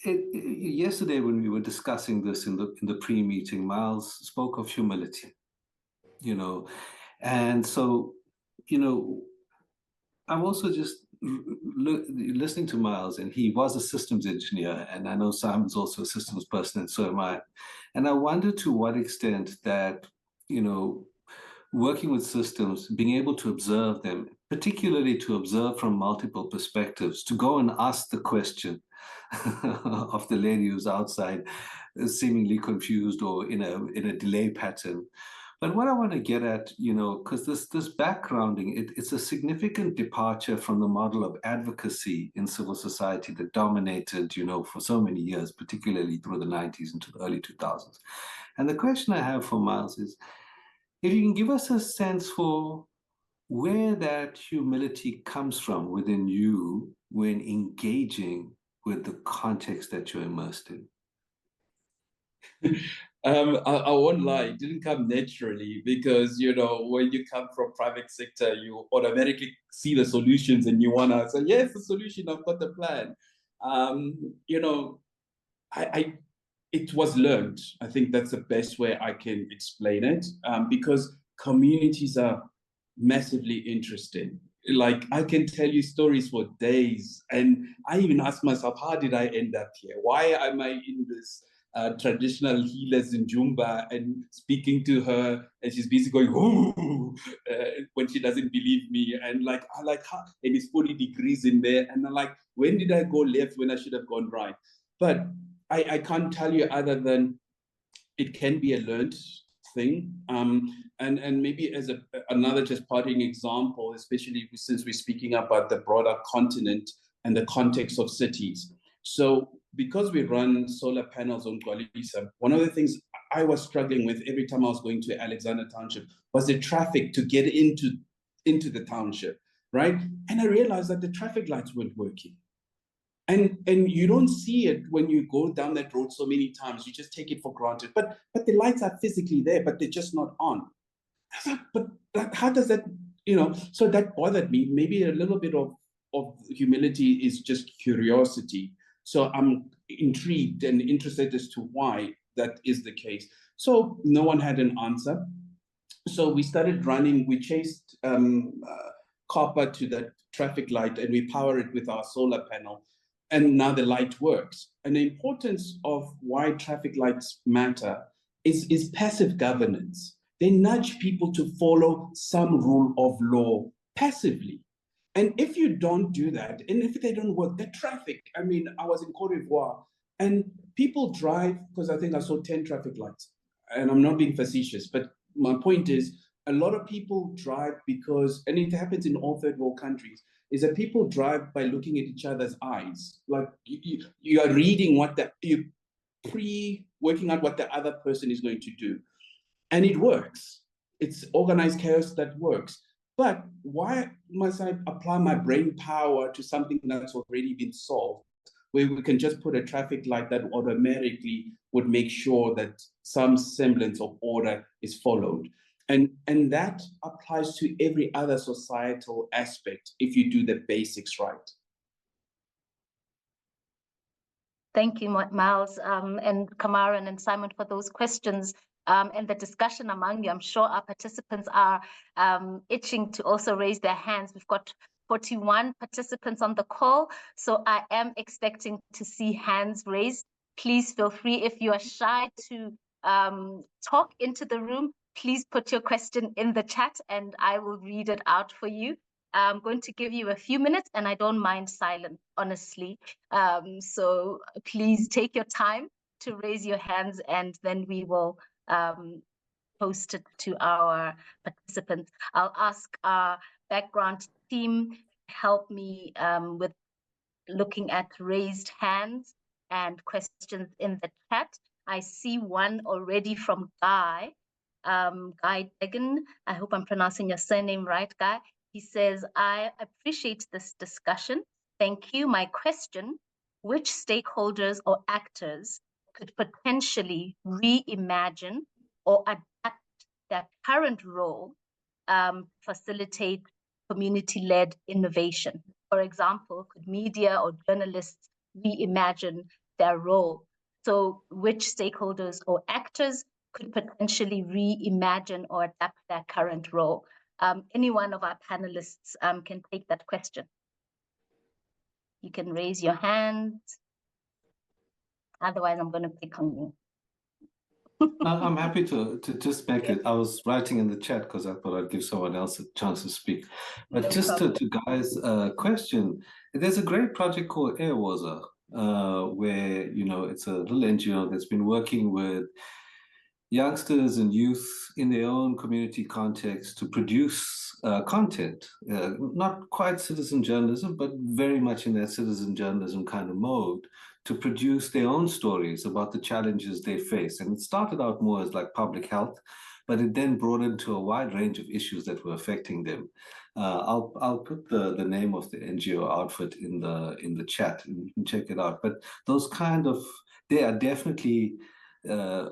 S8: yesterday when we were discussing this in the pre-meeting, Miles spoke of humility, and so, I'm also just listening to Miles, and he was a systems engineer, and I know Simon's also a systems person, and so am I. And I wonder to what extent that, working with systems, being able to observe them, particularly to observe from multiple perspectives, to go and ask the question of the lady who's outside, seemingly confused or in a delay pattern. But what I want to get at, because this backgrounding, it's a significant departure from the model of advocacy in civil society that dominated, for so many years, particularly through the 90s into the early 2000s. And the question I have for Miles is, if you can give us a sense for where that humility comes from within you when engaging with the context that you're immersed in.
S9: I won't lie, it didn't come naturally because, when you come from private sector, you automatically see the solutions and you want to say, yes, the solution, I've got the plan. It was learned. I think that's the best way I can explain it, because communities are massively interesting. Like, I can tell you stories for days, and I even ask myself, how did I end up here? Why am I in this traditional healers in Jumba and speaking to her, and she's busy going, ooh, when she doesn't believe me, and I like her, and it's 40 degrees in there, and I'm like, when did I go left when I should have gone right? But I can't tell you other than it can be a learned thing. And maybe as another just parting example, especially since we're speaking about the broader continent and the context of cities. So because we run solar panels on Gwalisa, one of the things I was struggling with every time I was going to Alexander Township was the traffic to get into the township, right? And I realized that the traffic lights weren't working. And you don't see it when you go down that road so many times. You just take it for granted. But the lights are physically there, but they're just not on. I was like, but how does that, so that bothered me. Maybe a little bit of humility is just curiosity. So I'm intrigued and interested as to why that is the case. So no one had an answer. So we started running, we chased copper to that traffic light and we power it with our solar panel. And now the light works. And the importance of why traffic lights matter is passive governance. They nudge people to follow some rule of law passively. And if you don't do that, and if they don't work, the traffic, I was in Cote d'Ivoire, and people drive, because I think I saw 10 traffic lights, and I'm not being facetious, but my point is, a lot of people drive because, and it happens in all third world countries, is that people drive by looking at each other's eyes. Like you are reading you pre-working out what the other person is going to do. And it works. It's organized chaos that works. But why must I apply my brain power to something that's already been solved, where we can just put a traffic light that automatically would make sure that some semblance of order is followed? And that applies to every other societal aspect if you do the basics right.
S4: Thank you, Miles, and Kamaran and Simon for those questions and the discussion among you. I'm sure our participants are itching to also raise their hands. We've got 41 participants on the call, so I am expecting to see hands raised. Please feel free, if you are shy to talk into the room, please put your question in the chat and I will read it out for you. I'm going to give you a few minutes and I don't mind silence, honestly. So please take your time to raise your hands and then we will posted to our participants. I'll ask our background team to help me with looking at raised hands and questions in the chat. I see one already from Guy. Guy Degan, I hope I'm pronouncing your surname right, Guy. He says, I appreciate this discussion. Thank you. My question, which stakeholders or actors could potentially reimagine or adapt their current role, facilitate community-led innovation? For example, could media or journalists reimagine their role? So which stakeholders or actors could potentially reimagine or adapt their current role? Any one of our panelists can take that question. You can raise your hand. Otherwise, I'm going to pick on you.
S8: I'm happy to just make it. I was writing in the chat because I thought I'd give someone else a chance to speak. But
S4: No
S8: just
S4: problem.
S8: to Guy's question, there's a great project called Airwaza, where, it's a little NGO that's been working with youngsters and youth in their own community context to produce content, not quite citizen journalism, but very much in that citizen journalism kind of mode, to produce their own stories about the challenges they face. And it started out more as like public health, but it then broadened to a wide range of issues that were affecting them. I'll put the name of the NGO outfit in the chat, and you can check it out. But those they are definitely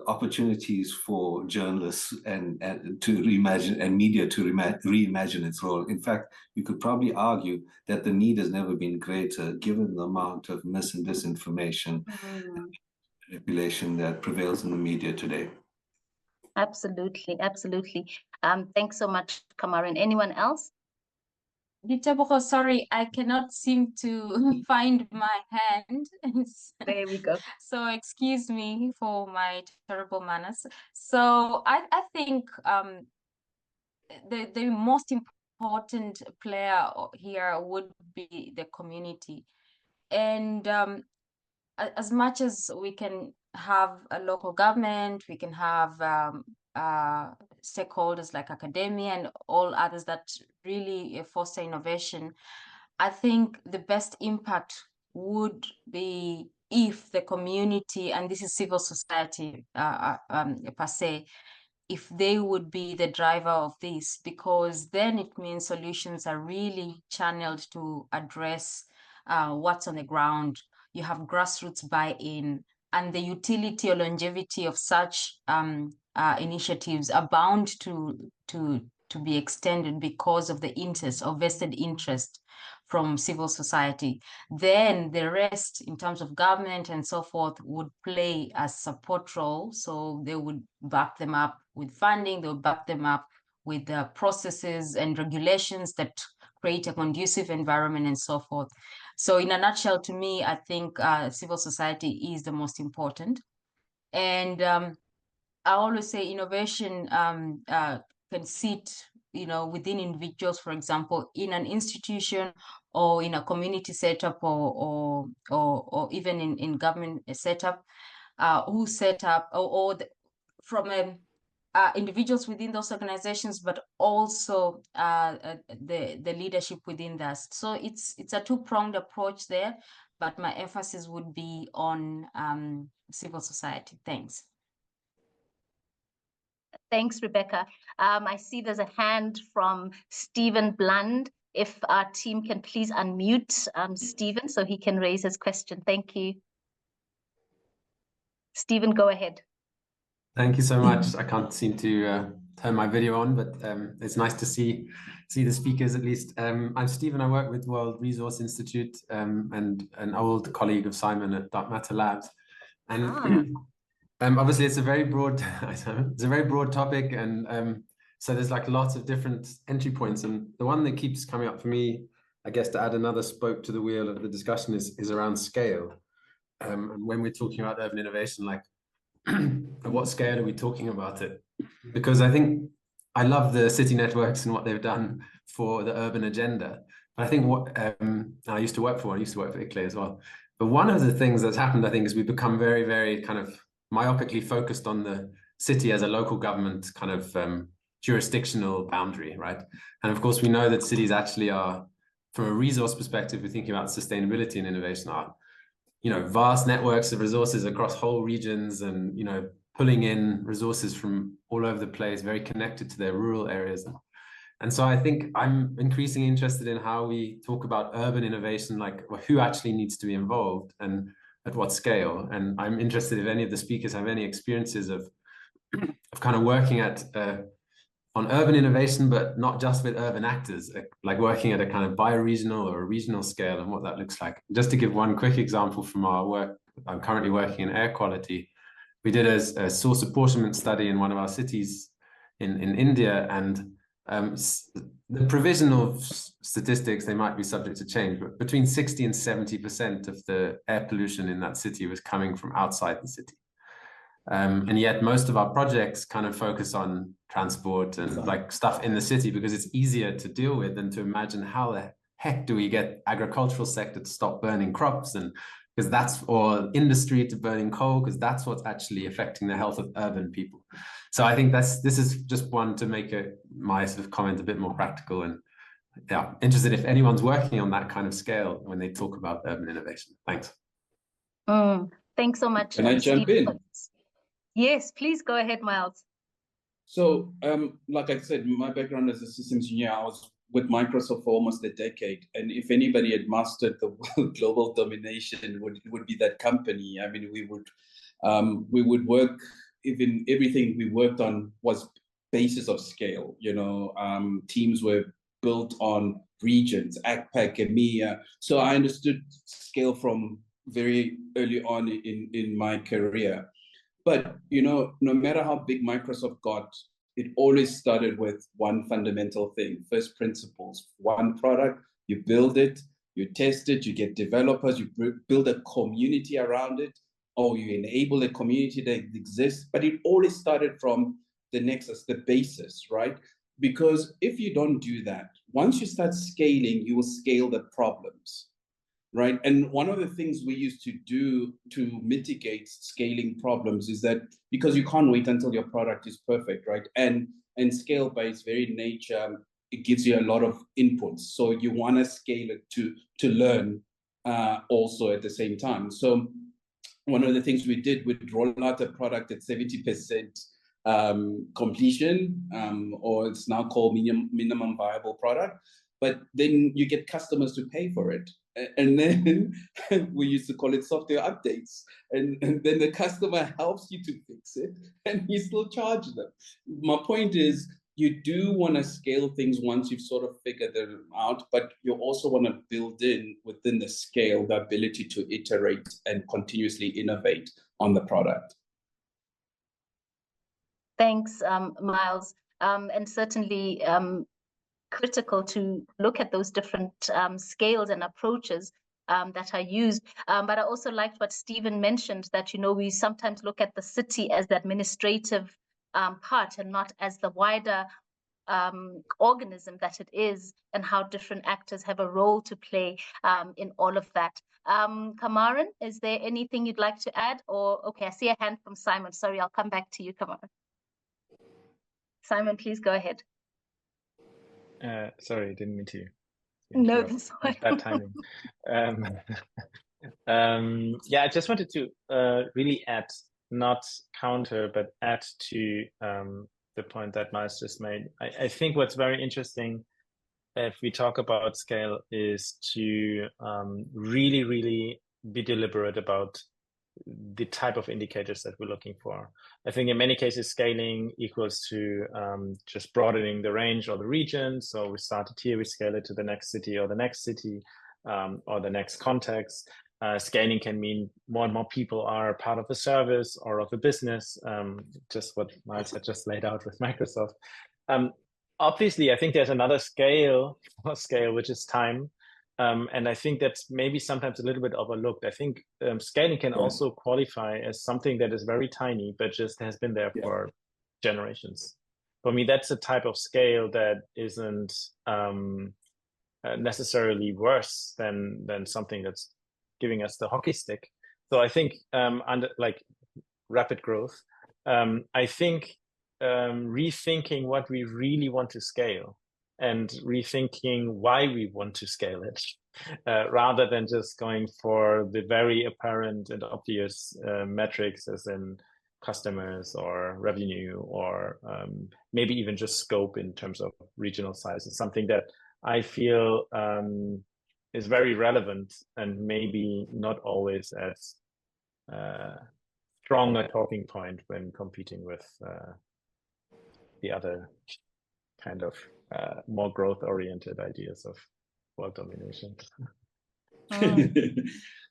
S8: opportunities for journalists and to reimagine, and media to reimagine its role. In fact, you could probably argue that the need has never been greater given the amount of mis and disinformation and manipulation that prevails in the media today.
S4: Absolutely, absolutely. Thanks so much, Kamaran. Anyone else?
S6: Ditebogo, sorry, I cannot seem to find my hand.
S4: There we go.
S6: So excuse me for my terrible manners. So I think the most important player here would be the community. And as much as we can have a local government, we can have stakeholders like academia and all others that really foster innovation, I think the best impact would be if the community, and this is civil society per se, if they would be the driver of this, because then it means solutions are really channeled to address what's on the ground. You have grassroots buy-in, and the utility or longevity of such initiatives are bound to be extended because of the interest or vested interest from civil society. Then the rest, in terms of government and so forth, would play a support role. So they would back them up with funding, they would back them up with the processes and regulations that create a conducive environment and so forth. So in a nutshell, to me, I think civil society is the most important. And I always say innovation can sit, within individuals, for example, in an institution or in a community setup or even in government setup, who set up from individuals within those organizations, but also the leadership within that. So it's a two-pronged approach there, but my emphasis would be on civil society. Thanks.
S4: Thanks, Rebecca. I see there's a hand from Stephen Bland. If our team can please unmute Stephen so he can raise his question. Thank you. Stephen, go ahead.
S10: Thank you so much. I can't seem to turn my video on, but it's nice to see the speakers at least. I'm Stephen. I work with World Resource Institute and an old colleague of Simon at Dark Matter Labs. And obviously, it's a very broad topic, and so there's like lots of different entry points. And the one that keeps coming up for me, I guess, to add another spoke to the wheel of the discussion is around scale. And when we're talking about urban innovation, like at what scale are we talking about it? Because I think I love the city networks and what they've done for the urban agenda. But I think what I used to work for ICLEI as well. But one of the things that's happened, I think, is we've become very, very kind of myopically focused on the city as a local government kind of jurisdictional boundary, right? And of course, we know that cities actually are, from a resource perspective, we're thinking about sustainability and innovation, are, you know, vast networks of resources across whole regions, and, you know, pulling in resources from all over the place, very connected to their rural areas. And so I think I'm increasingly interested in how we talk about urban innovation, like who actually needs to be involved and at what scale. And I'm interested if any of the speakers have any experiences of kind of working at on urban innovation, but not just with urban actors, like working at a kind of bioregional or a regional scale, and what that looks like. Just to give one quick example from our work, I'm currently working in air quality. We did a source apportionment study in one of our cities in India, and the provisional statistics, they might be subject to change, but between 60 and 70% of the air pollution in that city was coming from outside the city. And yet most of our projects kind of focus on transport and like stuff in the city, because it's easier to deal with than to imagine how the heck do we get agricultural sector to stop burning crops, and because that's, or industry to burning coal, because that's what's actually affecting the health of urban people. So I think this is just one to make my sort of comment a bit more practical, and yeah, interested if anyone's working on that kind of scale when they talk about urban innovation. Thanks.
S4: Thanks so much.
S9: Can I jump in?
S4: Yes, please go ahead, Miles.
S9: So, like I said, my background as a systems engineer, I was with Microsoft for almost a decade. And if anybody had mastered the global domination, it would be that company. I mean, we would work, even everything we worked on was basis of scale. You know, teams were built on regions, ACPAC, EMEA. So I understood scale from very early on in my career. But, you know, no matter how big Microsoft got, it always started with one fundamental thing, first principles. One product, you build it, you test it, you get developers, you build a community around it, or you enable a community that exists. But it always started from the nexus, the basis, right? Because if you don't do that, once you start scaling, you will scale the problems. Right. And one of the things we used to do to mitigate scaling problems is that, because you can't wait until your product is perfect, right? And scale by its very nature, it gives you a lot of inputs. So you want to scale it to learn also at the same time. So one of the things we did, we'd roll out a product at 70% completion, or it's now called minimum viable product. But then you get customers to pay for it. And then we used to call it software updates. And then the customer helps you to fix it, and you still charge them. My point is, you do want to scale things once you've sort of figured them out, but you also want to build in within the scale the ability to iterate and continuously innovate on the product.
S4: Thanks, Miles. And certainly critical to look at those different scales and approaches that are used. But I also liked what Stephen mentioned, that, you know, we sometimes look at the city as the administrative part and not as the wider organism that it is, and how different actors have a role to play in all of that. Kamaran, is there anything you'd like to add? Or, okay, I see a hand from Simon. Sorry, I'll come back to you, Kamaran. Simon, please go ahead.
S7: Sorry, didn't mean to.
S4: No, that's fine.
S7: Bad timing. Yeah, I just wanted to really add, not counter, but add to the point that Miles just made. I think what's very interesting if we talk about scale is to really, really be deliberate about the type of indicators that we're looking for. I think in many cases, scaling equals to just broadening the range or the region. So we started here, we scale it to the next city or the next city or the next context. Scaling can mean more and more people are part of the service or of the business, just what Miles had just laid out with Microsoft. Obviously, I think there's another scale, which is time. And I think that's maybe sometimes a little bit overlooked. I think scaling can also qualify as something that is very tiny, but just has been there for generations. For me, that's a type of scale that isn't necessarily worse than something that's giving us the hockey stick. So I think under like rapid growth I think rethinking what we really want to scale and rethinking why we want to scale it, rather than just going for the very apparent and obvious metrics, as in customers or revenue, or maybe even just scope in terms of regional size, is something that I feel is very relevant and maybe not always as strong a talking point when competing with the other kind of more growth-oriented ideas of world domination.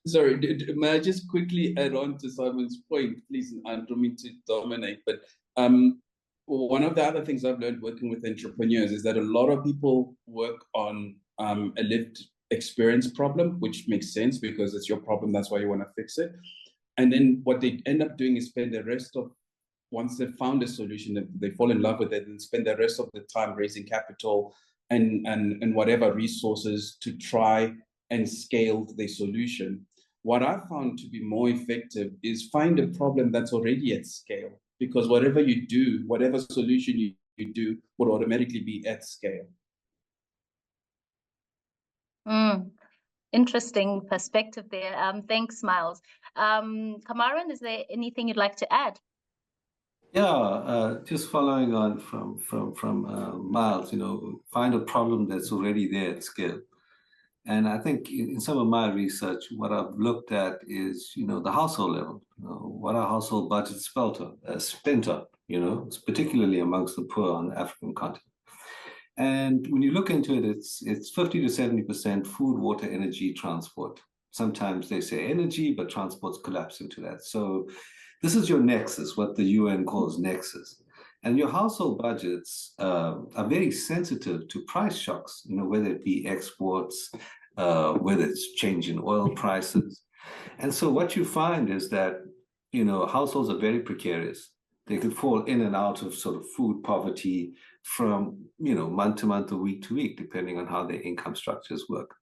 S9: Sorry, may I just quickly add on to Simon's point, please? I don't mean to dominate, but one of the other things I've learned working with entrepreneurs is that a lot of people work on a lived experience problem, which makes sense because it's your problem, that's why you want to fix it. And then what they end up doing is spend the rest of, once they've found a solution, they fall in love with it and spend the rest of the time raising capital and whatever resources to try and scale their solution. What I found to be more effective is find a problem that's already at scale, because whatever you do, whatever solution you do will automatically be at scale.
S4: Interesting perspective there. Thanks, Miles. Kamaran, is there anything you'd like to add?
S8: Yeah, just following on from Miles, find a problem that's already there at scale. And I think in some of my research, what I've looked at is, the household level. What are household budgets spent on, particularly amongst the poor on the African continent. And when you look into it, it's 50 to 70% food, water, energy, transport. Sometimes they say energy, but transport's collapsed into that. So this is your nexus, what the UN calls nexus. And your household budgets are very sensitive to price shocks, whether it be exports, whether it's change in oil prices. And so what you find is that, households are very precarious. They could fall in and out of sort of food poverty from, month to month or week to week, depending on how their income structures work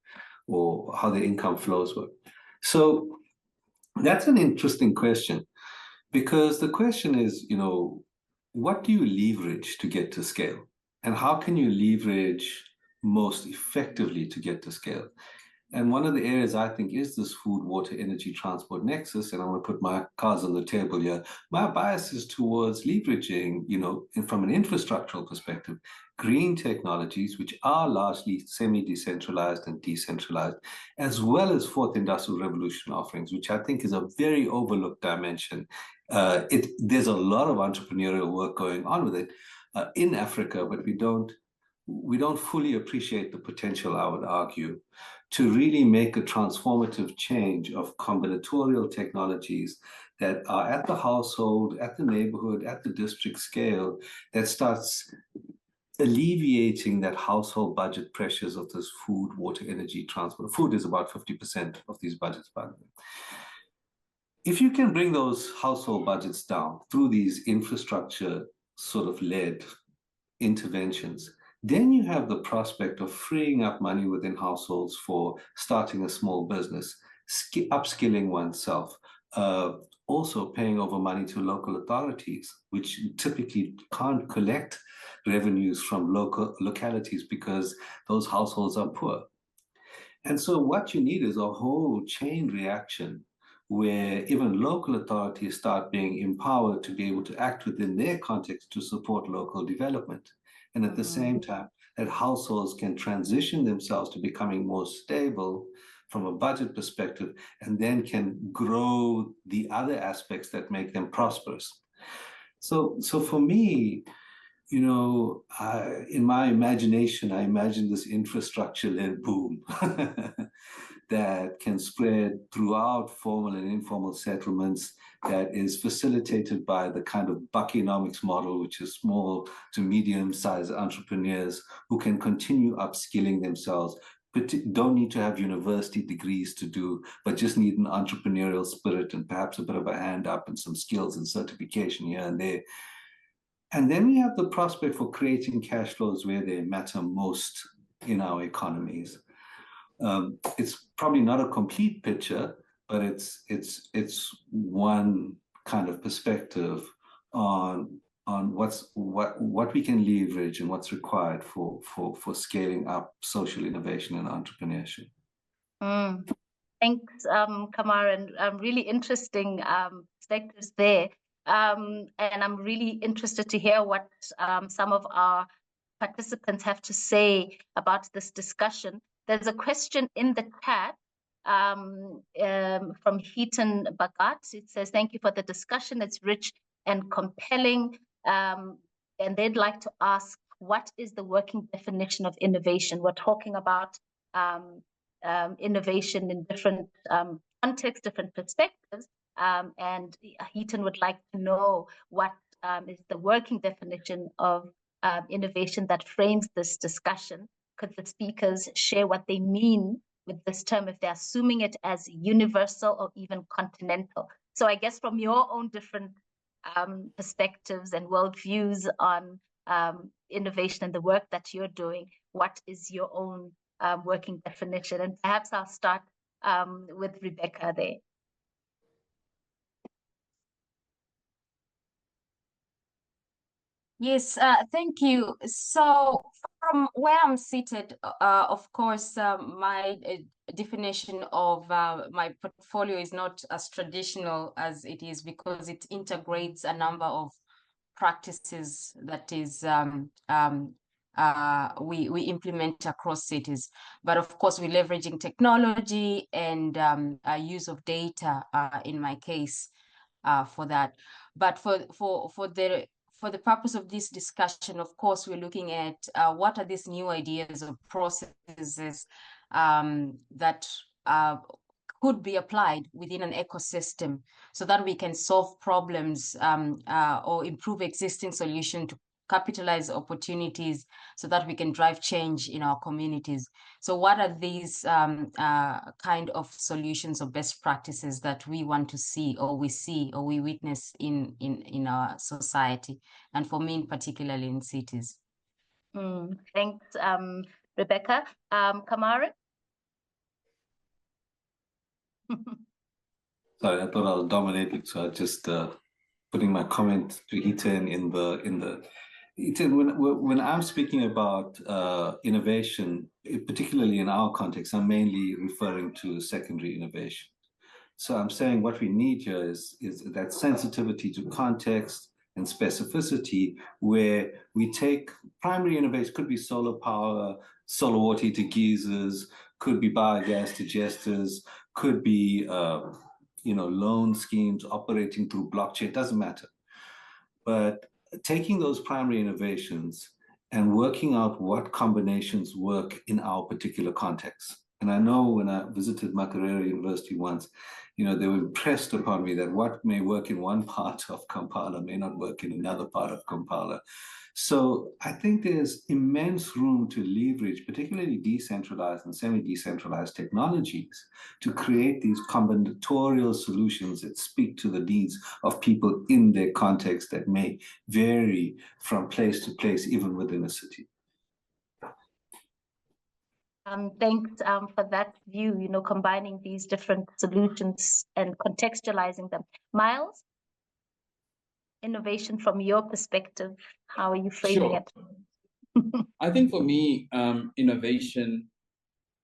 S8: or how their income flows work. So that's an interesting question, because the question is, what do you leverage to get to scale? And how can you leverage most effectively to get to scale? And one of the areas I think is this food, water, energy, transport nexus. And I'm going to put my cards on the table here. My bias is towards leveraging, from an infrastructural perspective, green technologies, which are largely semi-decentralized and decentralized, as well as fourth industrial revolution offerings, which I think is a very overlooked dimension. There's a lot of entrepreneurial work going on with it in Africa, but we don't fully appreciate the potential, I would argue, to really make a transformative change of combinatorial technologies that are at the household, at the neighborhood, at the district scale, that starts alleviating that household budget pressures of this food, water, energy, transport. Food is about 50% of these budgets, by the way. If you can bring those household budgets down through these infrastructure sort of led interventions, then you have the prospect of freeing up money within households for starting a small business, upskilling oneself, also paying over money to local authorities, which typically can't collect revenues from localities because those households are poor. And so what you need is a whole chain reaction where even local authorities start being empowered to be able to act within their context to support local development. And at the same time, that households can transition themselves to becoming more stable from a budget perspective, and then can grow the other aspects that make them prosperous. So for me, in my imagination, I imagine this infrastructure-led boom that can spread throughout formal and informal settlements, that is facilitated by the kind of Buckonomics model, which is small to medium-sized entrepreneurs who can continue upskilling themselves, but don't need to have university degrees to do, but just need an entrepreneurial spirit and perhaps a bit of a hand up and some skills and certification here and there. And then we have the prospect for creating cash flows where they matter most in our economies. It's probably not a complete picture, but it's one kind of perspective on what we can leverage and what's required for scaling up social innovation and entrepreneurship.
S4: Thanks, Kamar, and really interesting perspectives there. And I'm really interested to hear what some of our participants have to say about this discussion. There's a question in the chat from Heaton Bagat. It says, thank you for the discussion. It's rich and compelling. And they'd like to ask, what is the working definition of innovation? We're talking about innovation in different contexts, different perspectives. And Heaton would like to know what is the working definition of innovation that frames this discussion. Could the speakers share what they mean with this term, if they're assuming it as universal or even continental? So I guess from your own different perspectives and worldviews on innovation and the work that you're doing, what is your own working definition? And perhaps I'll start with Rebecca there.
S6: Yes, thank you. So from where I'm seated, of course, my definition of my portfolio is not as traditional as it is, because it integrates a number of practices that is we implement across cities. But of course, we're leveraging technology and use of data in my case for that. But for the purpose of this discussion, of course, we're looking at what are these new ideas or processes that could be applied within an ecosystem, so that we can solve problems or improve existing solutions to capitalize opportunities, so that we can drive change in our communities. So what are these kind of solutions or best practices that we want to see, or we witness in our society, and for me, particularly in cities?
S4: Thanks, Rebecca. Kamara?
S8: Sorry, I thought I was dominating, so I just putting my comment to Heaton in the Heaton, when I'm speaking about innovation, particularly in our context, I'm mainly referring to secondary innovation. So I'm saying what we need here is that sensitivity to context and specificity, where we take primary innovation, could be solar power, solar water heater geysers, could be biogas digesters, could be loan schemes operating through blockchain, it doesn't matter. But taking those primary innovations and working out what combinations work in our particular context. And I know when I visited Makerere University once, they were impressed upon me that what may work in one part of Kampala may not work in another part of Kampala. So I think there's immense room to leverage, particularly decentralized and semi-decentralized technologies, to create these combinatorial solutions that speak to the needs of people in their context that may vary from place to place, even within a city.
S4: Thanks for that view, combining these different solutions and contextualizing them. Miles, innovation from your perspective, how are you framing it?
S9: I think for me, innovation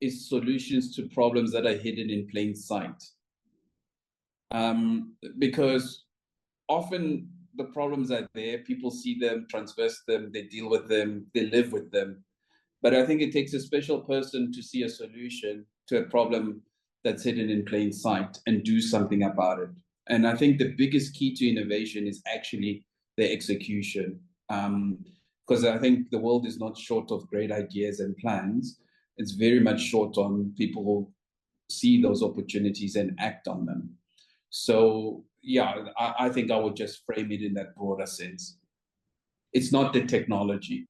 S9: is solutions to problems that are hidden in plain sight. Because often the problems are there, people see them, transverse them, they deal with them, they live with them. But I think it takes a special person to see a solution to a problem that's hidden in plain sight and do something about it. And I think the biggest key to innovation is actually the execution. Because I think the world is not short of great ideas and plans. It's very much short on people who see those opportunities and act on them. So yeah, I think I would just frame it in that broader sense. It's not the technology.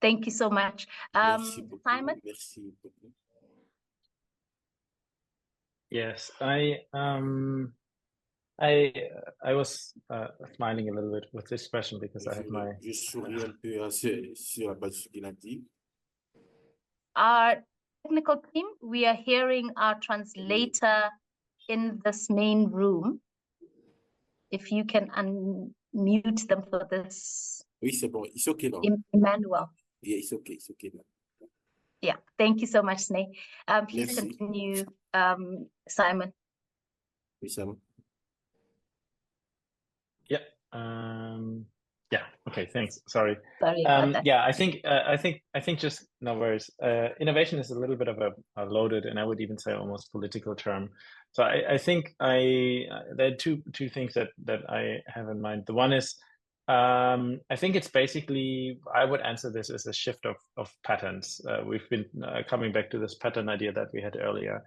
S4: Thank you so much. Simon?
S7: Yes, I was smiling a little bit with this question because I have my...
S4: Our technical team, we are hearing our translator in this main room. if you can unmute them for this.
S11: Oui, c'est bon. It's okay now.
S4: Emmanuel.
S11: Yeah, it's okay. It's okay now.
S4: Yeah, thank you so much, Sneh. Please
S11: Merci.
S4: continue, Simon.
S11: Oui, Simon.
S7: Yeah. Yeah. Okay. Thanks. Sorry.
S4: Sorry about that.
S7: Yeah. I think just no worries. Innovation is a little bit of a loaded, and I would even say almost political term. So I think there are two things that I have in mind. The one is I think it's basically, I would answer this as a shift of patterns. We've been coming back to this pattern idea that we had earlier.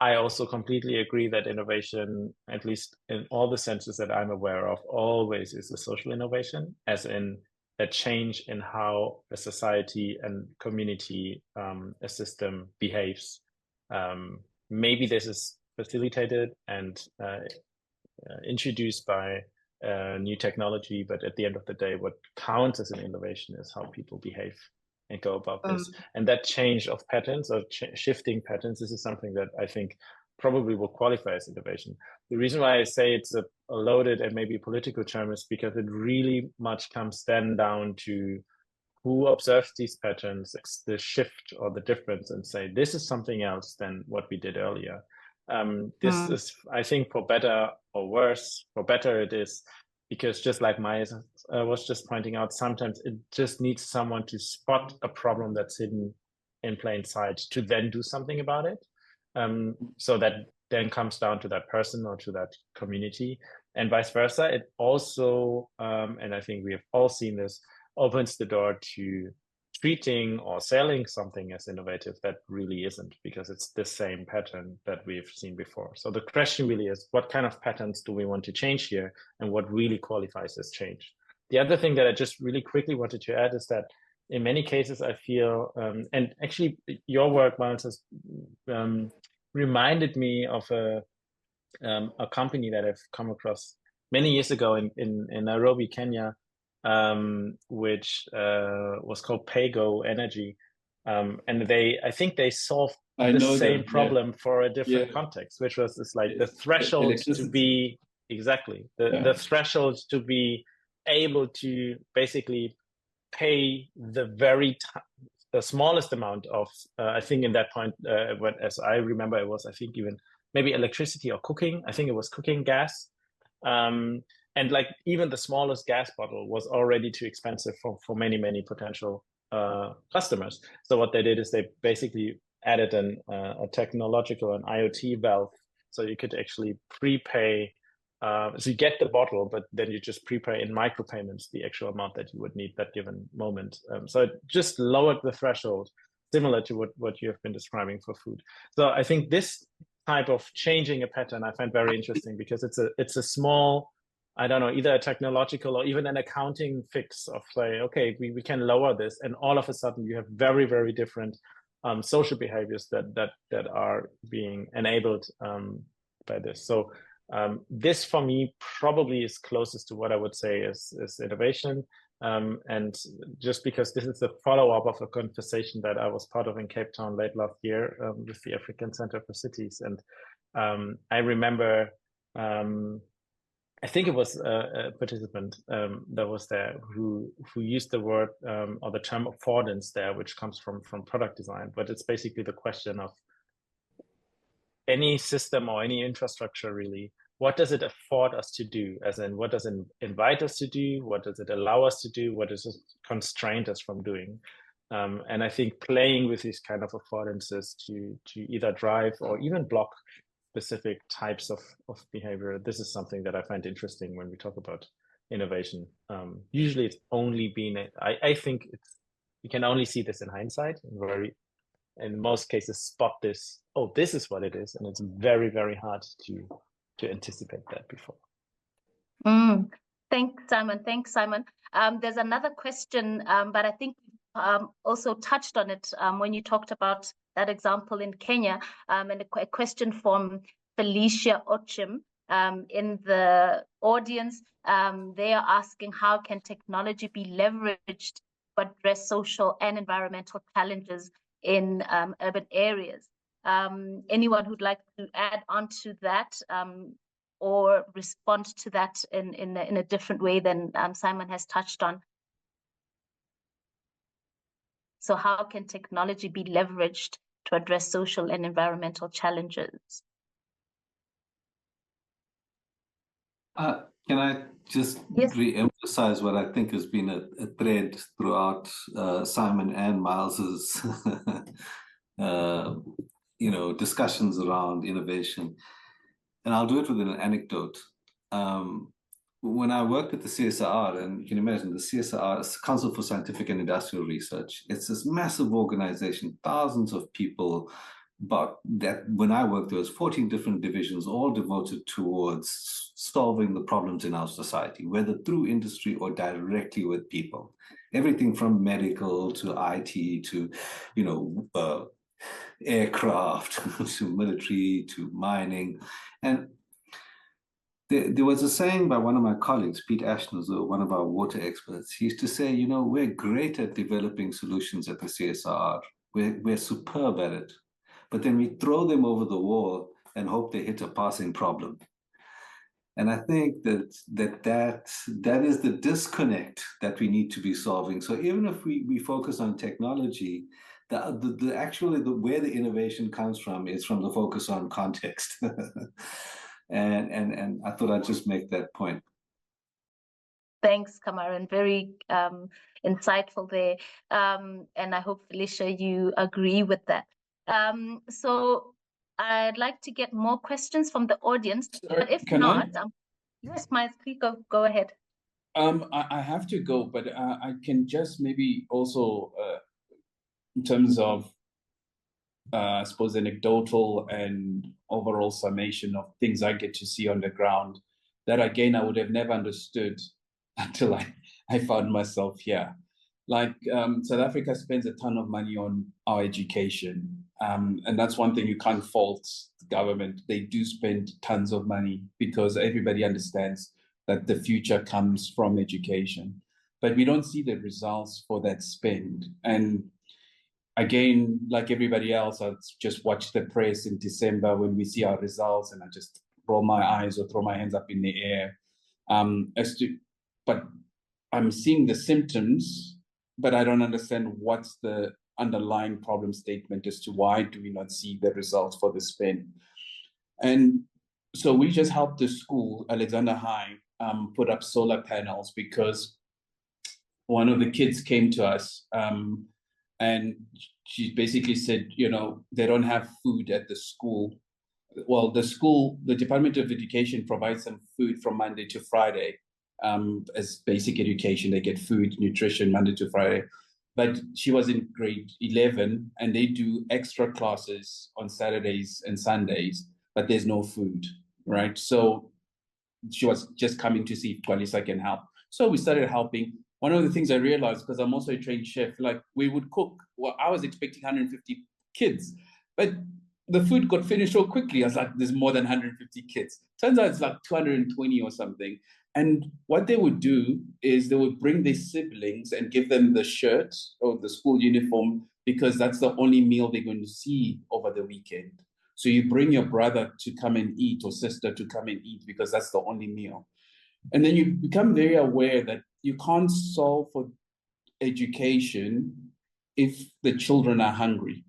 S7: I also completely agree that innovation, at least in all the senses that I'm aware of, always is a social innovation, as in a change in how a society and community, a system behaves. Maybe this is facilitated and introduced by new technology, but at the end of the day, what counts as an innovation is how people behave and go about this. And that change of patterns or shifting patterns, this is something that I think probably will qualify as innovation. The reason why I say it's a loaded and maybe political term is because it really much comes then down to who observes these patterns, the shift or the difference, and say, this is something else than what we did earlier. This is, I think, for better or worse. For better it is, because just like Maya was just pointing out, sometimes it just needs someone to spot a problem that's hidden in plain sight to then do something about it. So that then comes down to that person or to that community, and vice versa. It also, and I think we have all seen this, opens the door to treating or selling something as innovative that really isn't, because it's the same pattern that we've seen before. So the question really is, what kind of patterns do we want to change here, and what really qualifies as change? The other thing that I just really quickly wanted to add is that in many cases I feel, and actually your work, Miles, has reminded me of a company that I've come across many years ago in Nairobi, Kenya, which was called Paygo Energy. And I think they solved the same problem for a different context, which was this, like the threshold to be, the threshold to be able to basically pay the smallest amount of, I think in that point, as I remember, it was, I think, even maybe electricity or cooking. I think it was cooking gas. And like even the smallest gas bottle was already too expensive for many potential customers. So what they did is they basically added a technological, an IoT valve, so you could actually prepay. So you get the bottle, but then you just prepay in micropayments the actual amount that you would need that given moment. So it just lowered the threshold, similar to what you have been describing for food. So I think this type of changing a pattern I find very interesting, because it's a small, I don't know, either a technological or even an accounting fix of say, okay, we can lower this, and all of a sudden you have very different social behaviors that are being enabled by this. So this for me probably is closest to what I would say is innovation. And just because this is a follow-up of a conversation that I was part of in Cape Town late last year with the African Center for Cities. And I remember, I think it was a participant that was there who used the word or the term affordance there, which comes from product design. But it's basically the question of any system or any infrastructure, really, what does it afford us to do? As in, what does it invite us to do? What does it allow us to do? What does it constrain us from doing? And I think playing with these kind of affordances to either drive or even block specific types of behavior, this is something that I find interesting when we talk about innovation. Usually it's only been, I think you can only see this in hindsight, and in most cases spot this, oh, this is what it is, and it's very hard to anticipate that before.
S4: Thanks, Simon. There's another question, but I think also touched on it when you talked about that example in Kenya, and a question from Felicia Ochim in the audience. They are asking, how can technology be leveraged to address social and environmental challenges in urban areas? Anyone who'd like to add on to that? or respond to that in a different way than Simon has touched on. So how can technology be leveraged to address social and environmental challenges?
S8: Can I just re-emphasize what I think has been a thread throughout Simon and Miles's discussions around innovation? And I'll do it with an anecdote. When I worked at the CSIR, and you can imagine the CSIR is Council for Scientific and Industrial Research. It's this massive organization, thousands of people. But that when I worked, there was 14 different divisions, all devoted towards solving the problems in our society, whether through industry or directly with people. Everything from medical to IT to, aircraft to military to mining. And there was a saying by one of my colleagues, Pete Ashton, one of our water experts. He used to say, we're great at developing solutions at the CSR. We're superb at it. But then we throw them over the wall and hope they hit a passing problem. And I think that is the disconnect that we need to be solving. So even if we focus on technology, where the innovation comes from is from the focus on context. and I thought I'd just make that point.
S4: Thanks, Kamaran. Very insightful there. And I hope, Felicia, you agree with that. So I'd like to get more questions from the audience.
S9: Sorry,
S4: but if
S9: can
S4: not,
S9: I?
S4: Yes, Miles, please go ahead.
S9: I have to go, but I can just maybe also, in terms of, I suppose, anecdotal and overall summation of things I get to see on the ground, that again, I would have never understood until I found myself here. Like South Africa spends a ton of money on our education. And that's one thing you can't fault the government. They do spend tons of money because everybody understands that the future comes from education. But we don't see the results for that spend. And again, like everybody else, I just watch the press in December when we see our results and I just roll my eyes or throw my hands up in the air. But I'm seeing the symptoms, but I don't understand what's the underlying problem statement as to why do we not see the results for the spend. And so we just helped the school, Alexander High, put up solar panels because one of the kids came to us and she basically said, they don't have food at the school. Well, the Department of Education provides some food from Monday to Friday. As basic education, they get food, nutrition, Monday to Friday. But she was in grade 11 and they do extra classes on Saturdays and Sundays, but there's no food, right? So she was just coming to see if Kwalisa can help. So we started helping. One of the things I realized, because I'm also a trained chef, like we would cook. Well, I was expecting 150 kids, but the food got finished so quickly. I was like, there's more than 150 kids. Turns out it's like 220 or something. And what they would do is they would bring their siblings and give them the shirt or the school uniform because that's the only meal they're going to see over the weekend. So you bring your brother to come and eat or sister to come and eat because that's the only meal. And then you become very aware that you can't solve for education if the children are hungry.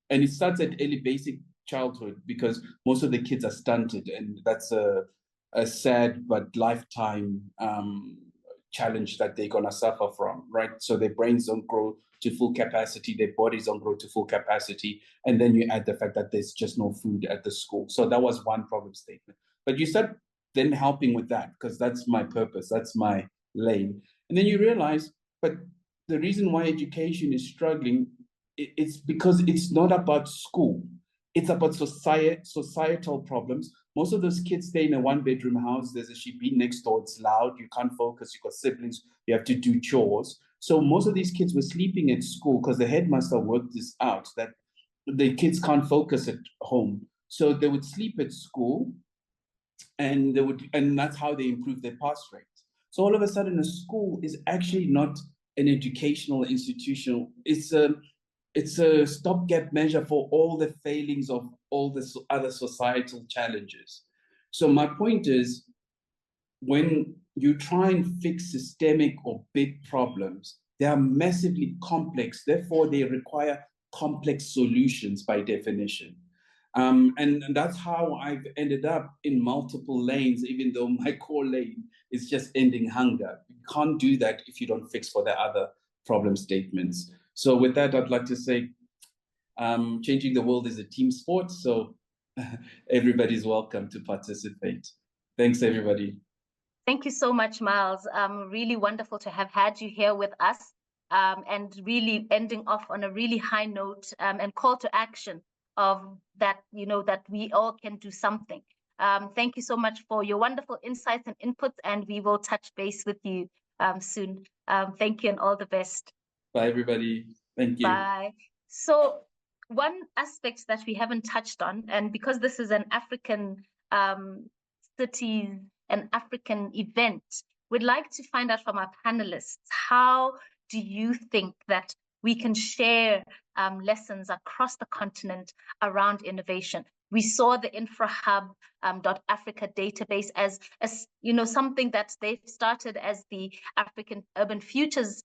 S9: And it starts at early basic childhood because most of the kids are stunted, and that's a sad but lifetime challenge that they're gonna suffer from, right? So their brains don't grow to full capacity, their bodies don't grow to full capacity, and then you add the fact that there's just no food at the school. So that was one problem statement. But you start then helping with that because that's my purpose, that's my lane. And then you realize, but the reason why education is struggling, it's because it's not about school. It's about societal problems. Most of those kids stay in a one-bedroom house. There's a sheepy next door. It's loud. You can't focus. You've got siblings. You have to do chores. So most of these kids were sleeping at school because the headmaster worked this out, that the kids can't focus at home. So they would sleep at school, and that's how they improve their pass rate. So all of a sudden, a school is actually not an educational institution. It's a stopgap measure for all the failings of all the other societal challenges. So my point is, when you try and fix systemic or big problems, they are massively complex. Therefore, they require complex solutions by definition. And that's how I've ended up in multiple lanes, even though my core lane is just ending hunger. You can't do that if you don't fix for the other problem statements. So with that, I'd like to say, changing the world is a team sport. So everybody's welcome to participate. Thanks, everybody.
S4: Thank you so much, Miles. Really wonderful to have had you here with us, and really ending off on a really high note, and call to action of that, that we all can do something. Thank you so much for your wonderful insights and inputs, and we will touch base with you soon. Thank you and all the best.
S9: Bye, everybody. Thank you.
S4: Bye. So one aspect that we haven't touched on, and because this is an African cities, an African event, we'd like to find out from our panelists, how do you think that we can share lessons across the continent around innovation? We saw the InfraHub.Africa database as something that they've started as the African Urban Futures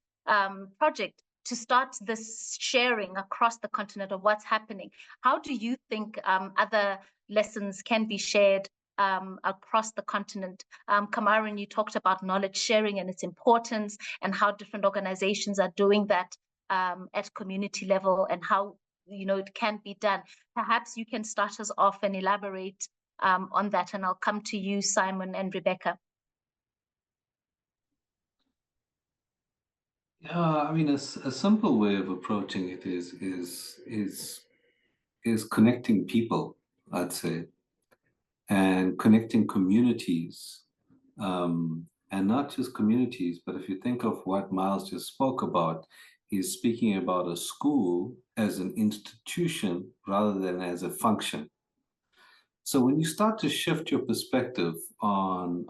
S4: project, to start this sharing across the continent of what's happening. How do you think other lessons can be shared across the continent? Kamaran, you talked about knowledge sharing and its importance, and how different organizations are doing that at community level, and how it can be done. Perhaps you can start us off and elaborate on that, and I'll come to you, Simon and Rebecca.
S8: Yeah, I mean, a simple way of approaching it is connecting people, I'd say, and connecting communities, and not just communities, but if you think of what Miles just spoke about, he's speaking about a school as an institution rather than as a function. So when you start to shift your perspective on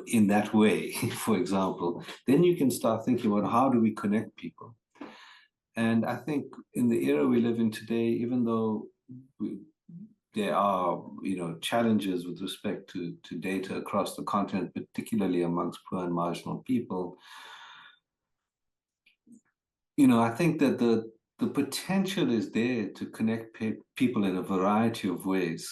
S8: in that way, for example, then you can start thinking about how do we connect people. And I think in the era we live in today, even though there are challenges with respect to data across the continent, particularly amongst poor and marginal people, I think that the potential is there to connect people in a variety of ways.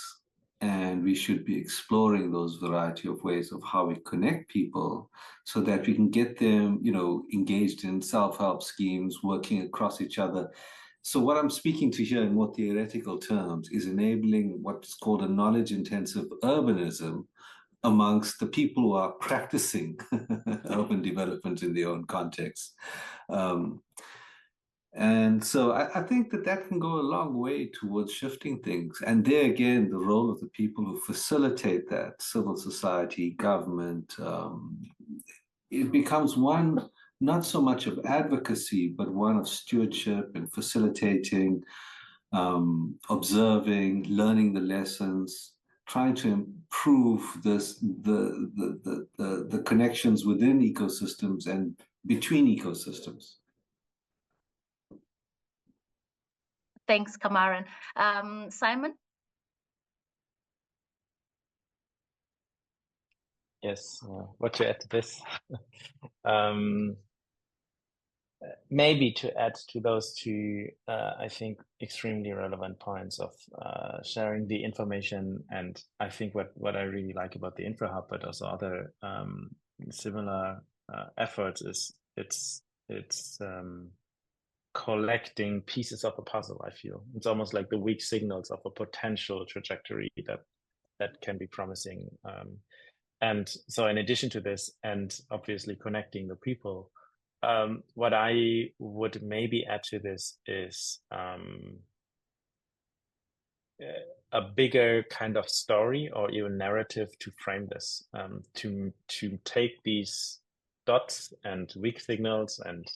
S8: And we should be exploring those variety of ways of how we connect people so that we can get them, engaged in self-help schemes, working across each other. So what I'm speaking to here in more theoretical terms is enabling what's called a knowledge-intensive urbanism amongst the people who are practicing urban development in their own context. And so I think that can go a long way towards shifting things. And there again, the role of the people who facilitate that, civil society, government, it becomes one, not so much of advocacy, but one of stewardship and facilitating, observing, learning the lessons, trying to improve the connections within ecosystems and between ecosystems.
S4: Thanks, Kamaran. Simon?
S7: Yes, what to add to this? Maybe to add to those two, I think, extremely relevant points of sharing the information. And I think what I really like about the InfraHub, but also other similar efforts, is it's collecting pieces of a puzzle. I feel it's almost like the weak signals of a potential trajectory that can be promising. And so in addition to this, and obviously connecting the people, what I would maybe add to this is a bigger kind of story or even narrative to frame this, to take these dots and weak signals and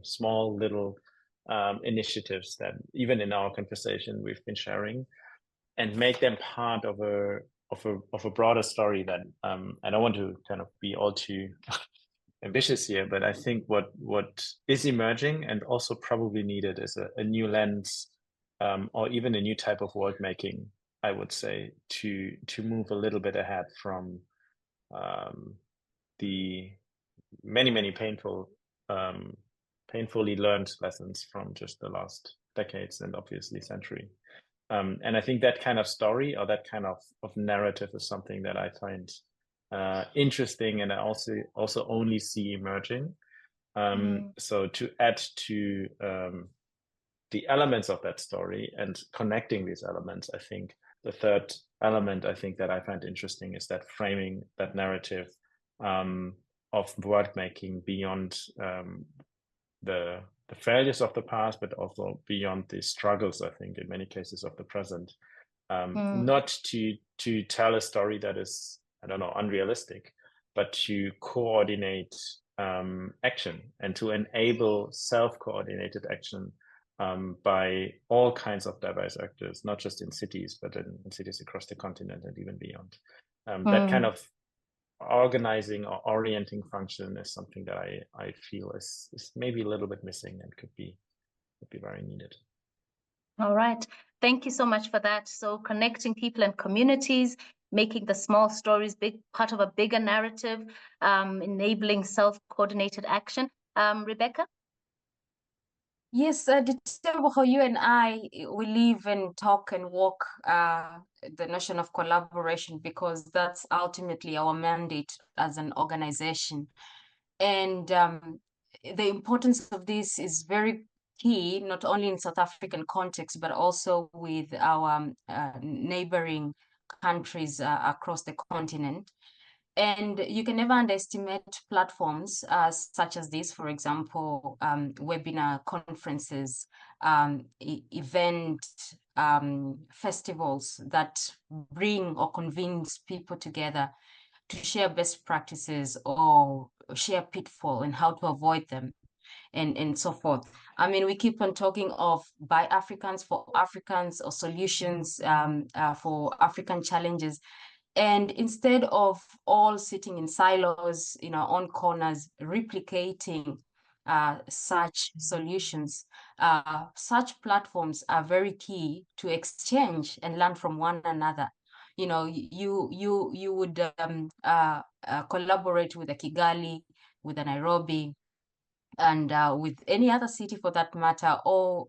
S7: small little initiatives that even in our conversation we've been sharing, and make them part of a broader story that I don't want to kind of be all too ambitious here, but I think what is emerging and also probably needed is a new lens, or even a new type of world making, I would say, to move a little bit ahead from the many painfully learned lessons from just the last decades and obviously century. And I think that kind of story or that kind of narrative is something that I find interesting, and I also only see emerging. So to add to the elements of that story and connecting these elements, I think the third element I think that I find interesting is that framing that narrative of work making beyond the failures of the past, but also beyond the struggles, I think, in many cases of the present. Not to tell a story that is, I don't know, unrealistic, but to coordinate action and to enable self-coordinated action by all kinds of diverse actors, not just in cities, but in cities across the continent and even beyond. That kind of organizing or orienting function is something that I feel is maybe a little bit missing and could be very needed.
S4: All right. Thank you so much for that. So connecting people and communities, making the small stories big part of a bigger narrative, enabling self-coordinated action. Rebecca?
S6: Yes, Ditebogo, you and I, we live and talk and walk the notion of collaboration, because that's ultimately our mandate as an organization. And the importance of this is very key, not only in South African context, but also with our neighboring countries across the continent. And you can never underestimate platforms such as this, for example, webinar conferences, event festivals that bring or convince people together to share best practices or share pitfall and how to avoid them, and so forth. I mean, we keep on talking of by Africans for Africans, or solutions for African challenges. And instead of all sitting in silos in our own corners, replicating such solutions, such platforms are very key to exchange and learn from one another. You know, you would collaborate with a Kigali, with a Nairobi, and with any other city for that matter, or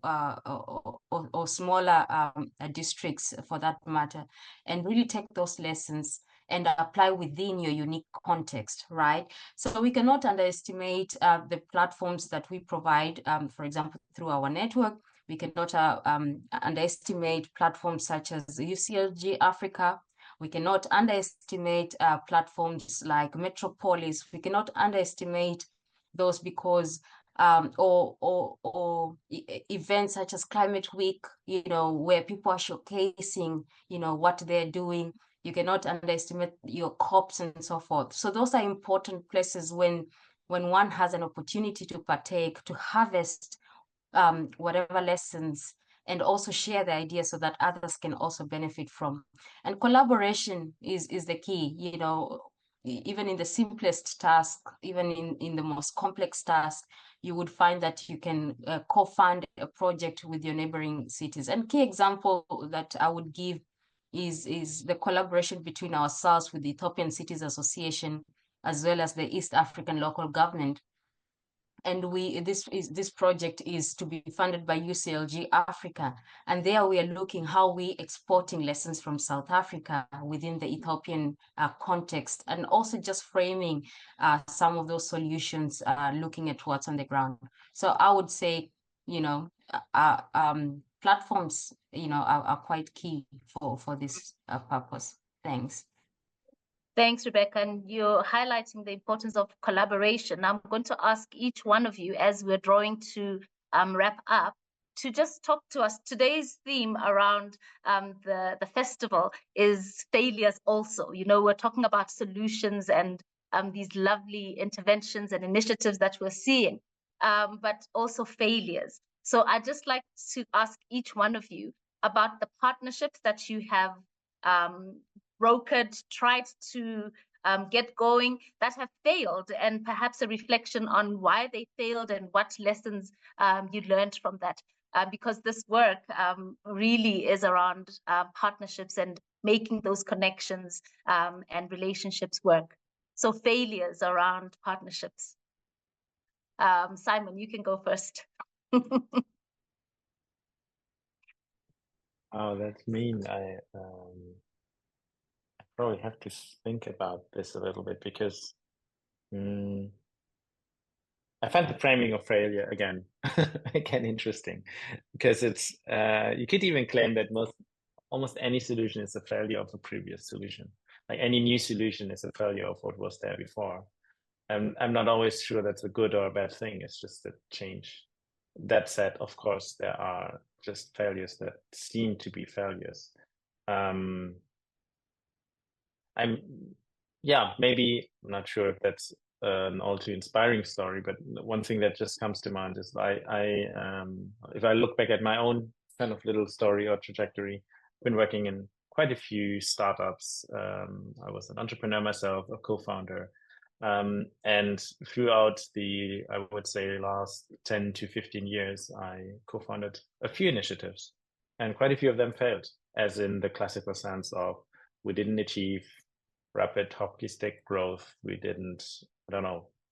S6: smaller districts for that matter, and really take those lessons and apply within your unique context, right? So we cannot underestimate the platforms that we provide, for example, through our network. We cannot underestimate platforms such as UCLG Africa. We cannot underestimate platforms like Metropolis. We cannot underestimate those, because or events such as Climate Week, you know, where people are showcasing, you know, what they're doing. You cannot underestimate your COPs and so forth. So those are important places when one has an opportunity to partake, to harvest whatever lessons, and also share the ideas so that others can also benefit from. And collaboration is the key, you know. Even in the simplest task, even in the most complex task, you would find that you can co-fund a project with your neighboring cities. And key example that I would give is the collaboration between ourselves with the Ethiopian Cities Association, as well as the East African local government. And this project is to be funded by UCLG Africa. And there we are looking how we exporting lessons from South Africa within the Ethiopian context, and also just framing some of those solutions, looking at what's on the ground. So I would say, you know, platforms, you know, are quite key for this purpose. Thanks.
S4: Thanks, Rebecca. And you're highlighting the importance of collaboration. I'm going to ask each one of you, as we're drawing to wrap up, to just talk to us. Today's theme around the festival is failures also. You know, we're talking about solutions and these lovely interventions and initiatives that we're seeing, but also failures. So I'd just like to ask each one of you about the partnerships that you have brokered, tried to get going, that have failed, and perhaps a reflection on why they failed and what lessons you learned from that. because this work really is around partnerships and making those connections and relationships work. So failures around partnerships. Simon, you can go first.
S7: Oh, that's mean. I probably have to think about this a little bit because I find the framing of failure again interesting because it's you could even claim that almost any solution is a failure of a previous solution. Like any new solution is a failure of what was there before. I'm not always sure that's a good or a bad thing. It's just a change. That said, of course, there are just failures that seem to be failures. Maybe I'm not sure if that's an all too inspiring story, but one thing that just comes to mind is if I look back at my own kind of little story or trajectory, I've been working in quite a few startups. I was an entrepreneur myself, a co-founder. And throughout I would say, last 10 to 15 years, I co-founded a few initiatives, and quite a few of them failed, as in the classical sense of we didn't achieve rapid hockey stick growth. We didn't,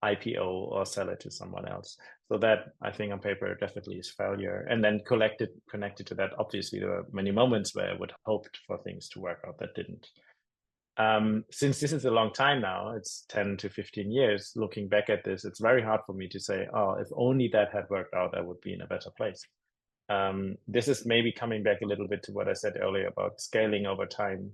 S7: IPO or sell it to someone else. So that, I think, on paper definitely is failure. And then connected to that, obviously, there were many moments where I would hoped for things to work out that didn't. Since this is a long time now, it's 10 to 15 years, looking back at this, it's very hard for me to say, oh, if only that had worked out, I would be in a better place. This is maybe coming back a little bit to what I said earlier about scaling over time,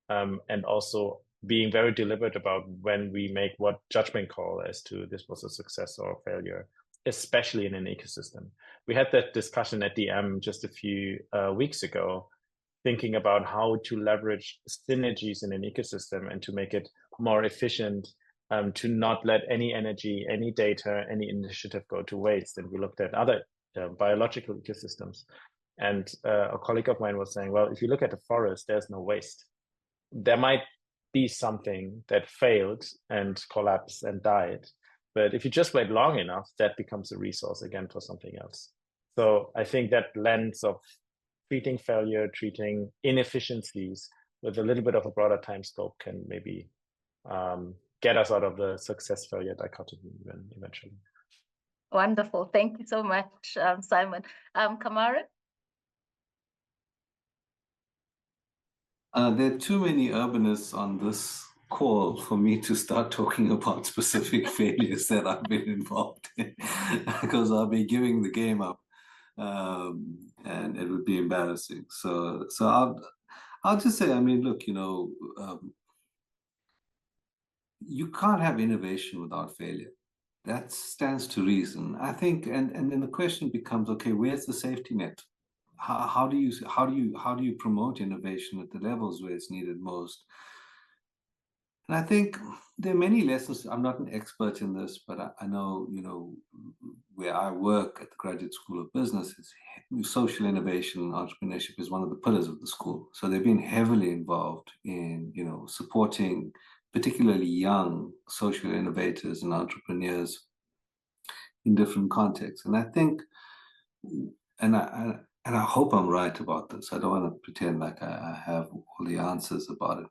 S7: and also being very deliberate about when we make what judgment call as to this was a success or a failure, especially in an ecosystem. We had that discussion at DM just a few weeks ago, thinking about how to leverage synergies in an ecosystem and to make it more efficient, to not let any energy, any data, any initiative go to waste. And we looked at other biological ecosystems. And a colleague of mine was saying, well, if you look at the forest, there's no waste. There might be something that failed and collapsed and died. But if you just wait long enough, that becomes a resource again for something else. So I think that lens of treating failure, treating inefficiencies with a little bit of a broader time scope can maybe get us out of the success failure dichotomy eventually.
S4: Wonderful. Thank you so much, Simon. Kamara?
S8: There are too many urbanists on this call for me to start talking about specific failures that I've been involved in, because I'll be giving the game up, and it would be embarrassing. So I'll just say, I mean, look, you can't have innovation without failure. That stands to reason, I think. And then the question becomes, okay, where's the safety net? How do you promote innovation at the levels where it's needed most? And I think there are many lessons. I'm not an expert in this, but I know, where I work at the Graduate School of Business, social innovation and entrepreneurship is one of the pillars of the school. So they've been heavily involved in, supporting particularly young social innovators and entrepreneurs in different contexts. And I think, and I hope I'm right about this. I don't want to pretend like I have all the answers about it.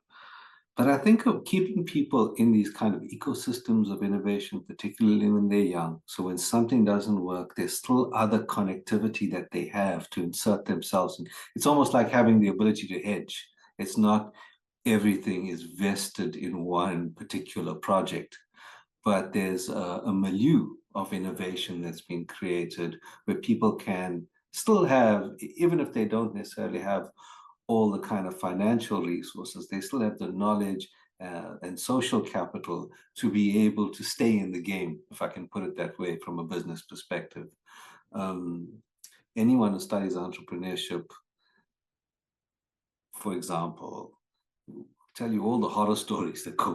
S8: But I think of keeping people in these kind of ecosystems of innovation, particularly when they're young. So when something doesn't work, there's still other connectivity that they have to insert themselves in. It's almost like having the ability to hedge. It's not everything is vested in one particular project, but there's a milieu of innovation that's been created where people can still have, even if they don't necessarily have all the kind of financial resources, they still have the knowledge and social capital to be able to stay in the game, if I can put it that way, from a business perspective. Anyone who studies entrepreneurship, for example, tell you all the horror stories that go